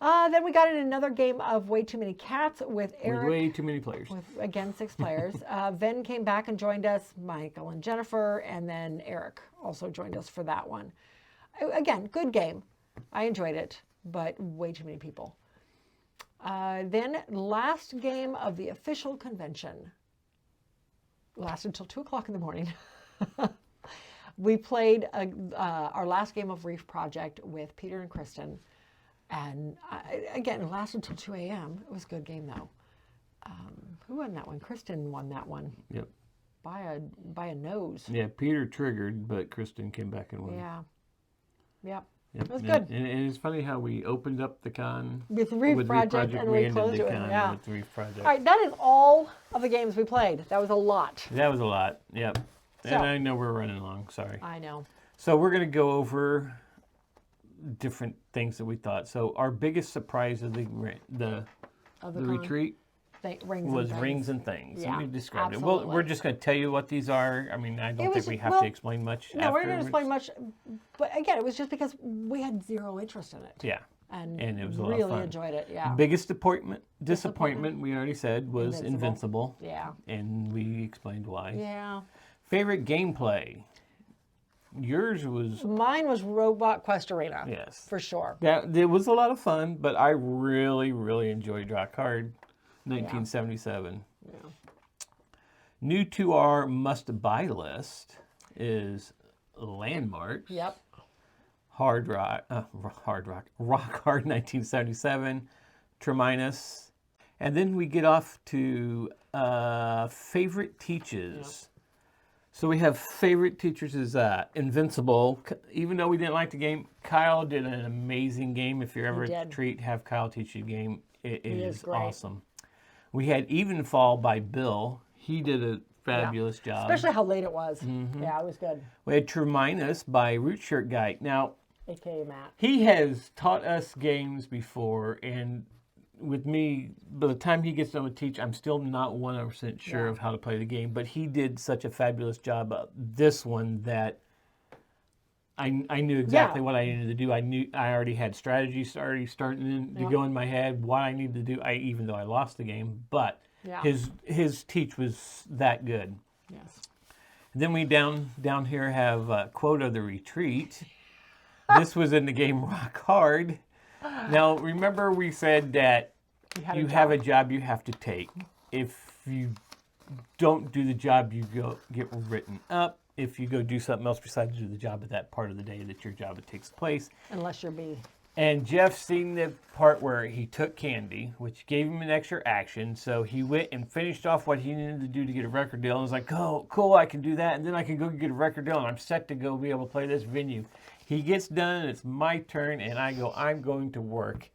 Then we got in another game of Way Too Many Cats with Eric. With way too many players. With, again, 6 players. Ven came back and joined us. Michael and Jennifer, and then Eric also joined us for that one. Again, good game. I enjoyed it, but way too many people. Then last game of the official convention lasted until 2 o'clock in the morning. We played our last game of Reef Project with Peter and Kristen. And again, it lasted until 2 a.m. It was a good game, though. Who won that one? Kristen won that one. Yep. By a nose. Yeah, Peter triggered, but Kristen came back and won. Yeah. Yep. Yep. It was good. And it's funny how we opened up the con with Reef Project and we closed it with Reef Project. All right, that is all of the games we played. That was a lot. That was a lot. Yep. So, and I know we're running long. Sorry. I know. So we're going to go over different things that we thought. So our biggest surprise of the retreat was Rings and Things. Yeah, we described absolutely. it. Well, we're just going to tell you what these are. I mean, I don't think we have to explain much. No, we're not going to explain much. But again, it was just because we had zero interest in it. Yeah. And it was a lot really of fun. Enjoyed it, yeah. Biggest disappointment, we already said, was Invincible. Yeah. And we explained why. Yeah. Favorite gameplay? Yours was... Mine was Robot Quest Arena. Yes. For sure. It was a lot of fun, but I really, really enjoyed Draw Card 1977. Yeah. New to our must-buy list is Landmarks. Yep. Rock Hard 1977, Terminus. And then we get off to favorite teaches. Yep. So we have favorite teachers is Invincible. Even though we didn't like the game, Kyle did an amazing game. If you're ever at the retreat, have Kyle teach you a game. It is awesome. We had Evenfall by Bill. He did a fabulous job. Especially how late it was. Yeah, it was good. We had Terminus by Root Shirt Guy. Now, AKA Matt. He has taught us games before, and with me, by the time he gets done with teach, I'm still not 100% sure of how to play the game, but he did such a fabulous job of this one that I knew exactly what I needed to do. I already had strategies starting to go in my head, what I needed to do, even though I lost the game, but his teach was that good. Yes. Then we down here have Quote of the Retreat. This was in the game Rock Hard. Now, remember we said that you have a job you have to take. If you don't do the job, you get written up. If you go do something else besides do the job at that part of the day that your job takes place. Unless you're me. And Jeff seen the part where he took candy, which gave him an extra action. So he went and finished off what he needed to do to get a record deal. And was like, oh, cool, I can do that. And then I can go get a record deal. And I'm set to go be able to play this venue. He gets done, and it's my turn. And I go, I'm going to work.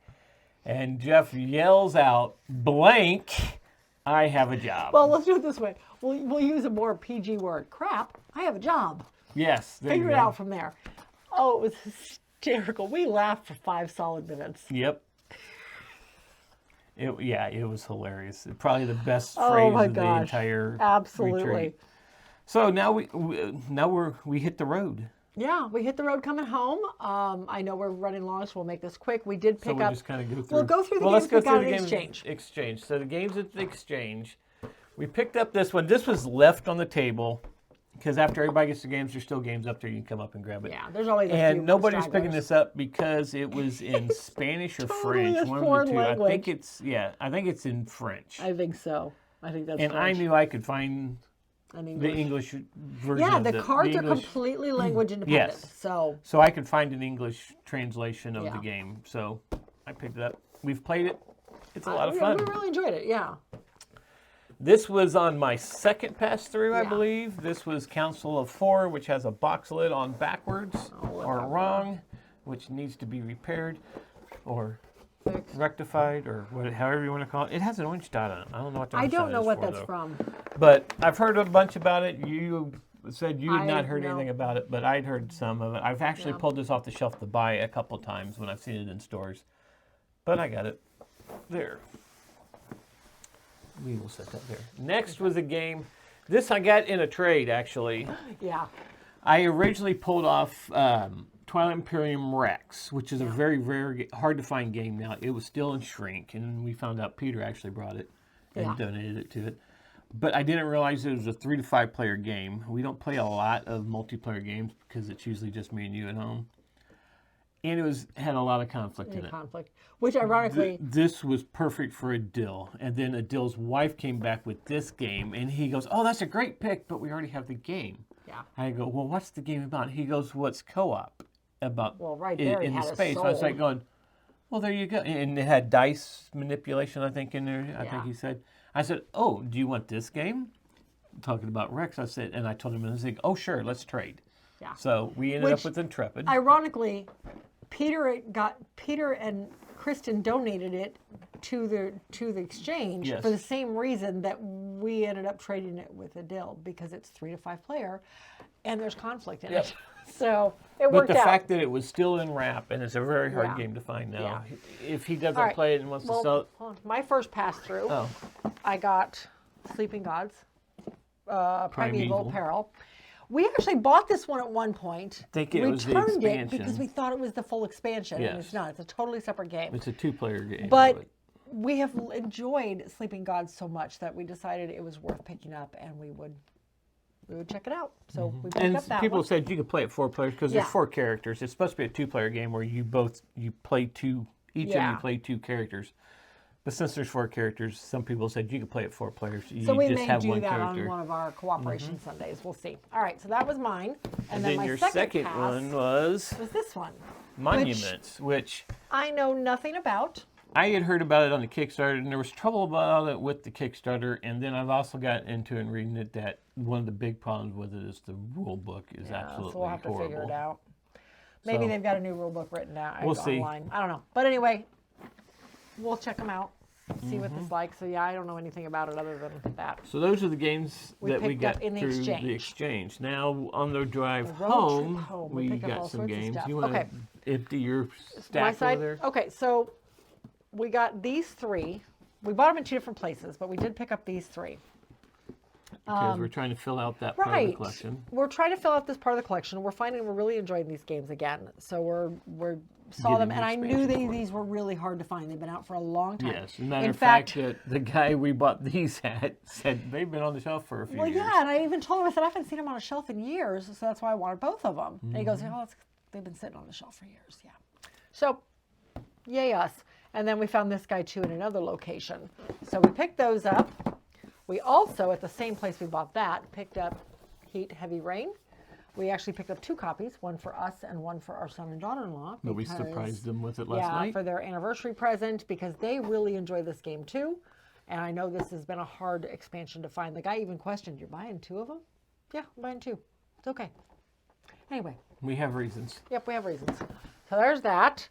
And Jeff yells out, blank, I have a job. Well, let's do it this way. We'll use a more PG word. Crap, I have a job. Yes. Figure it out from there. Oh, it was hysterical. We laughed for 5 solid minutes. Yep. It was hilarious. Probably the best phrase of the entire retreat. So now we hit the road. Yeah, we hit the road coming home. I know we're running long, so we'll make this quick. We did pick up. We'll just kind of go through. We'll go through the games we got at Exchange. Exchange. So the games at the Exchange, we picked up this one. This was left on the table because after everybody gets the games, there's still games up there. You can come up and grab it. Yeah, there's always a few and nobody's picking this up because it was in Spanish or French. One of the two. Language. I think it's in French. I think so. I think that's. And French. I knew I could find the English version. Yeah, the cards are completely language independent. Yes. So I could find an English translation of the game. So I picked it up. We've played it. It's a lot of fun. We really enjoyed it, yeah. This was on my second pass through, I believe. This was Council of 4, which has a box lid on backwards or wrong, which needs to be repaired or rectified or however you want to call it. It has an orange dot on it. I don't know what that is. I don't know what that's from. But I've heard a bunch about it. You said you had not heard anything about it, but I'd heard some of it. I've actually pulled this off the shelf to buy a couple times when I've seen it in stores. But I got it. There. We will set that there. Next was a game. This I got in a trade, actually. Yeah. I originally pulled off Twilight Imperium Rex, which is a very rare, hard to find game now. It was still in shrink, and we found out Peter actually brought it and donated it to it. But I didn't realize it was a 3 to 5 player game. We don't play a lot of multiplayer games because it's usually just me and you at home. And it had a lot of conflict in it. Which ironically... This was perfect for Adil. And then Adil's wife came back with this game, and he goes, oh, that's a great pick, but we already have the game. Yeah. I go, well, what's the game about? He goes, what's co-op about? Well, right there in the space. I was like going, well, there you go. And it had dice manipulation, I think, in there. I think he said. I said, oh, do you want this game? Talking about Rex, I said, and I told him, and I was like, oh, sure, let's trade. Yeah. So we ended up with Intrepid. Ironically, Peter and Kristen donated it to the Exchange for the same reason that we ended up trading it with Adil, because it's 3 to 5 player, and there's conflict in it. So it worked out. But the fact that it was still in wrap, and it's a very hard game to find now. If he doesn't play it and wants to sell it. My first pass through, I got Sleeping Gods, Primeval Peril. We actually bought this one at one point. I think it was the expansion. Returned it because we thought it was the full expansion, and it's not. It's a totally separate game. It's a 2-player game. But we have enjoyed Sleeping Gods so much that we decided it was worth picking up, and we would check it out. So we picked up that one. People said you could play it 4 players because there's 4 characters. It's supposed to be a 2-player game where you play 2. Each of you play 2 characters. But since there's 4 characters, some people said you could play it 4 players. So we may do that on one of our cooperation Sundays. We'll see. All right, so that was mine. And then my your second one was this one. Monuments, which I know nothing about. I had heard about it on the Kickstarter, and there was trouble about it with the Kickstarter. And then I've also gotten into it and reading it that one of the big problems with it is the rule book is absolutely so we'll have horrible. To figure it out. Maybe they've got a new rule book written out we'll see. online. I don't know. But anyway, we'll check them out. See what this is like. So yeah, I don't know anything about it other than that. So those are the games that we got through the Exchange. Now on the drive home, we got some games. You want to empty your stack over there? Okay, so we got these 3. We bought them in 2 different places, but we did pick up these 3. Because we're trying to fill out that part of the collection. We're trying to fill out this part of the collection. We're finding we're really enjoying these games again. So we're saw them, and I knew these were really hard to find. They've been out for a long time. Yes, as a matter of fact, the guy we bought these at said they've been on the shelf for a few years. Well, yeah, and I even told him, I said, I haven't seen them on a shelf in years, so that's why I wanted both of them. And he goes, oh, they've been sitting on the shelf for years, yeah. So, yay us. And then we found this guy, too, in another location. So we picked those up. We also, at the same place we bought that, picked up Heat, Heavy Rain. We actually picked up 2 copies, one for us and one for our son and daughter-in-law. But we surprised them with it last night. Yeah, for their anniversary present, because they really enjoy this game too. And I know this has been a hard expansion to find. The guy even questioned, "You're buying 2 of them?" Yeah, I'm buying 2. It's okay. Anyway. We have reasons. Yep, we have reasons. So there's that.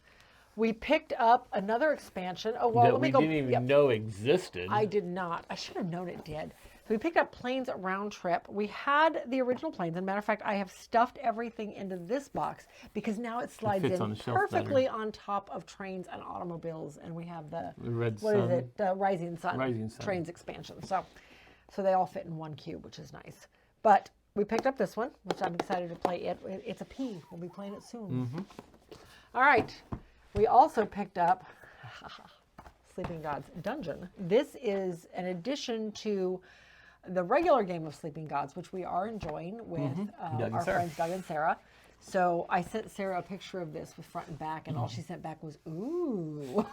We picked up another expansion. Oh, well, let me go. We didn't even know existed. I did not. I should have known it did. So we picked up Planes Round Trip. We had the original Planes. As a matter of fact, I have stuffed everything into this box because now it slides in perfectly on top of Trains and Automobiles. And we have the Red what Sun. is it? The Rising Sun Rising Sun. Trains expansion. So they all fit in one cube, which is nice. But we picked up this one, which I'm excited to play. It's a P. We'll be playing it soon. All right. We also picked up Sleeping Gods Dungeon. This is an addition to the regular game of Sleeping Gods, which we are enjoying with our friends Doug and Sarah. So I sent Sarah a picture of this with front and back, and all she sent back was, ooh.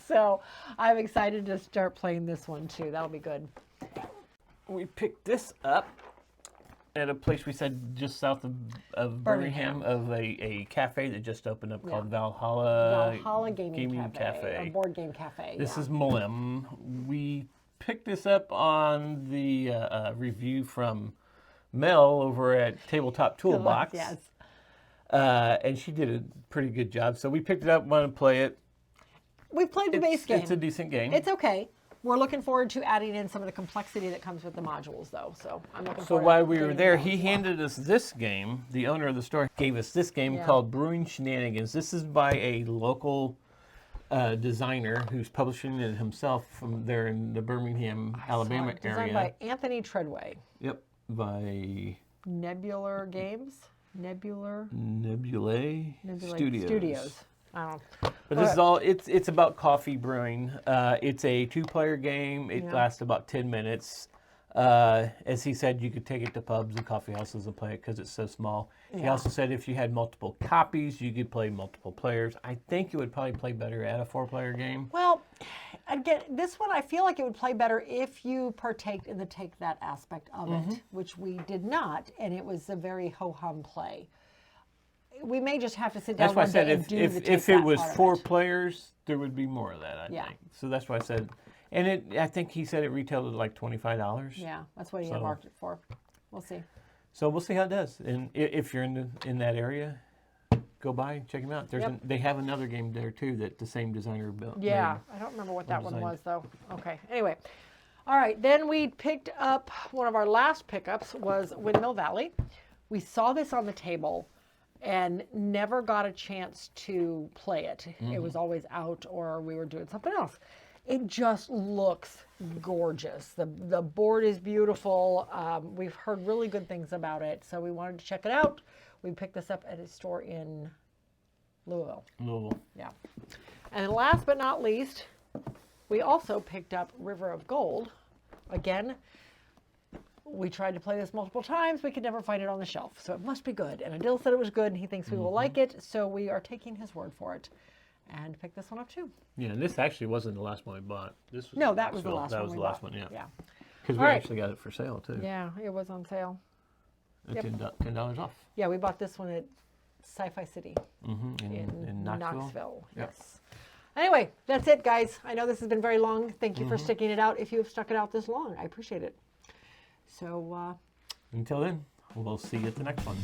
So I'm excited to start playing this one too. That'll be good. We picked this up at a place we said just south of Birmingham, of a cafe that just opened up called Valhalla Gaming Cafe. A board game cafe. This is Millennium. We picked this up on the review from Mel over at Tabletop Toolbox. Yes. And she did a pretty good job. So we picked it up, wanted to play it. We played the base game. It's a decent game. It's okay. We're looking forward to adding in some of the complexity that comes with the modules, though. So I'm looking forward. So while we were there, he handed us this game. The owner of the store gave us this game called Brewing Shenanigans. This is by a local designer who's publishing it himself from there in the Birmingham, Alabama area. Designed by Anthony Treadway. Yep, by Nebulae Games. Nebulae Studios. I don't know. But this is all, it's about coffee brewing. It's a 2-player game. It lasts about 10 minutes. As he said, you could take it to pubs and coffee houses and play it because it's so small. He also said if you had multiple copies, you could play multiple players. I think it would probably play better at a 4-player game. Well, again, this one I feel like it would play better if you partaked in the take that aspect of it, which we did not, and it was a very ho-hum play. We may just have to sit down. That's why I said if it was 4 it. players, there would be more of that, I think. So that's why I said, and I think he said it retailed at like $25. Yeah, that's what he had marked it for. We'll see. So we'll see how it does. And if you're in that area, go by and check them out. They have another game there too that the same designer built. Yeah, I don't remember what that one was though. Okay, anyway. All right, then we picked up, one of our last pickups was Windmill Valley. We saw this on the table and never got a chance to play it. It was always out or we were doing something else. It just looks gorgeous. The board is beautiful. We've heard really good things about it, so we wanted to check it out. We picked this up at a store in Louisville. Yeah. And then last but not least, we also picked up River of Gold. Again, we tried to play this multiple times. We could never find it on the shelf, so it must be good. And Adil said it was good, and he thinks we will like it, so we are taking his word for it and picked this one up too. Yeah, and this actually wasn't the last one we bought. This was no, that was the last one. That was the last one, yeah. Yeah. Because we actually got it for sale too. Yeah, it was on sale. $10 off. Yeah, we bought this one at Sci-Fi City in Knoxville. Yep. Yes. Anyway, that's it, guys. I know this has been very long. Thank you for sticking it out. If you have stuck it out this long, I appreciate it. So, until then, we'll see you at the next one.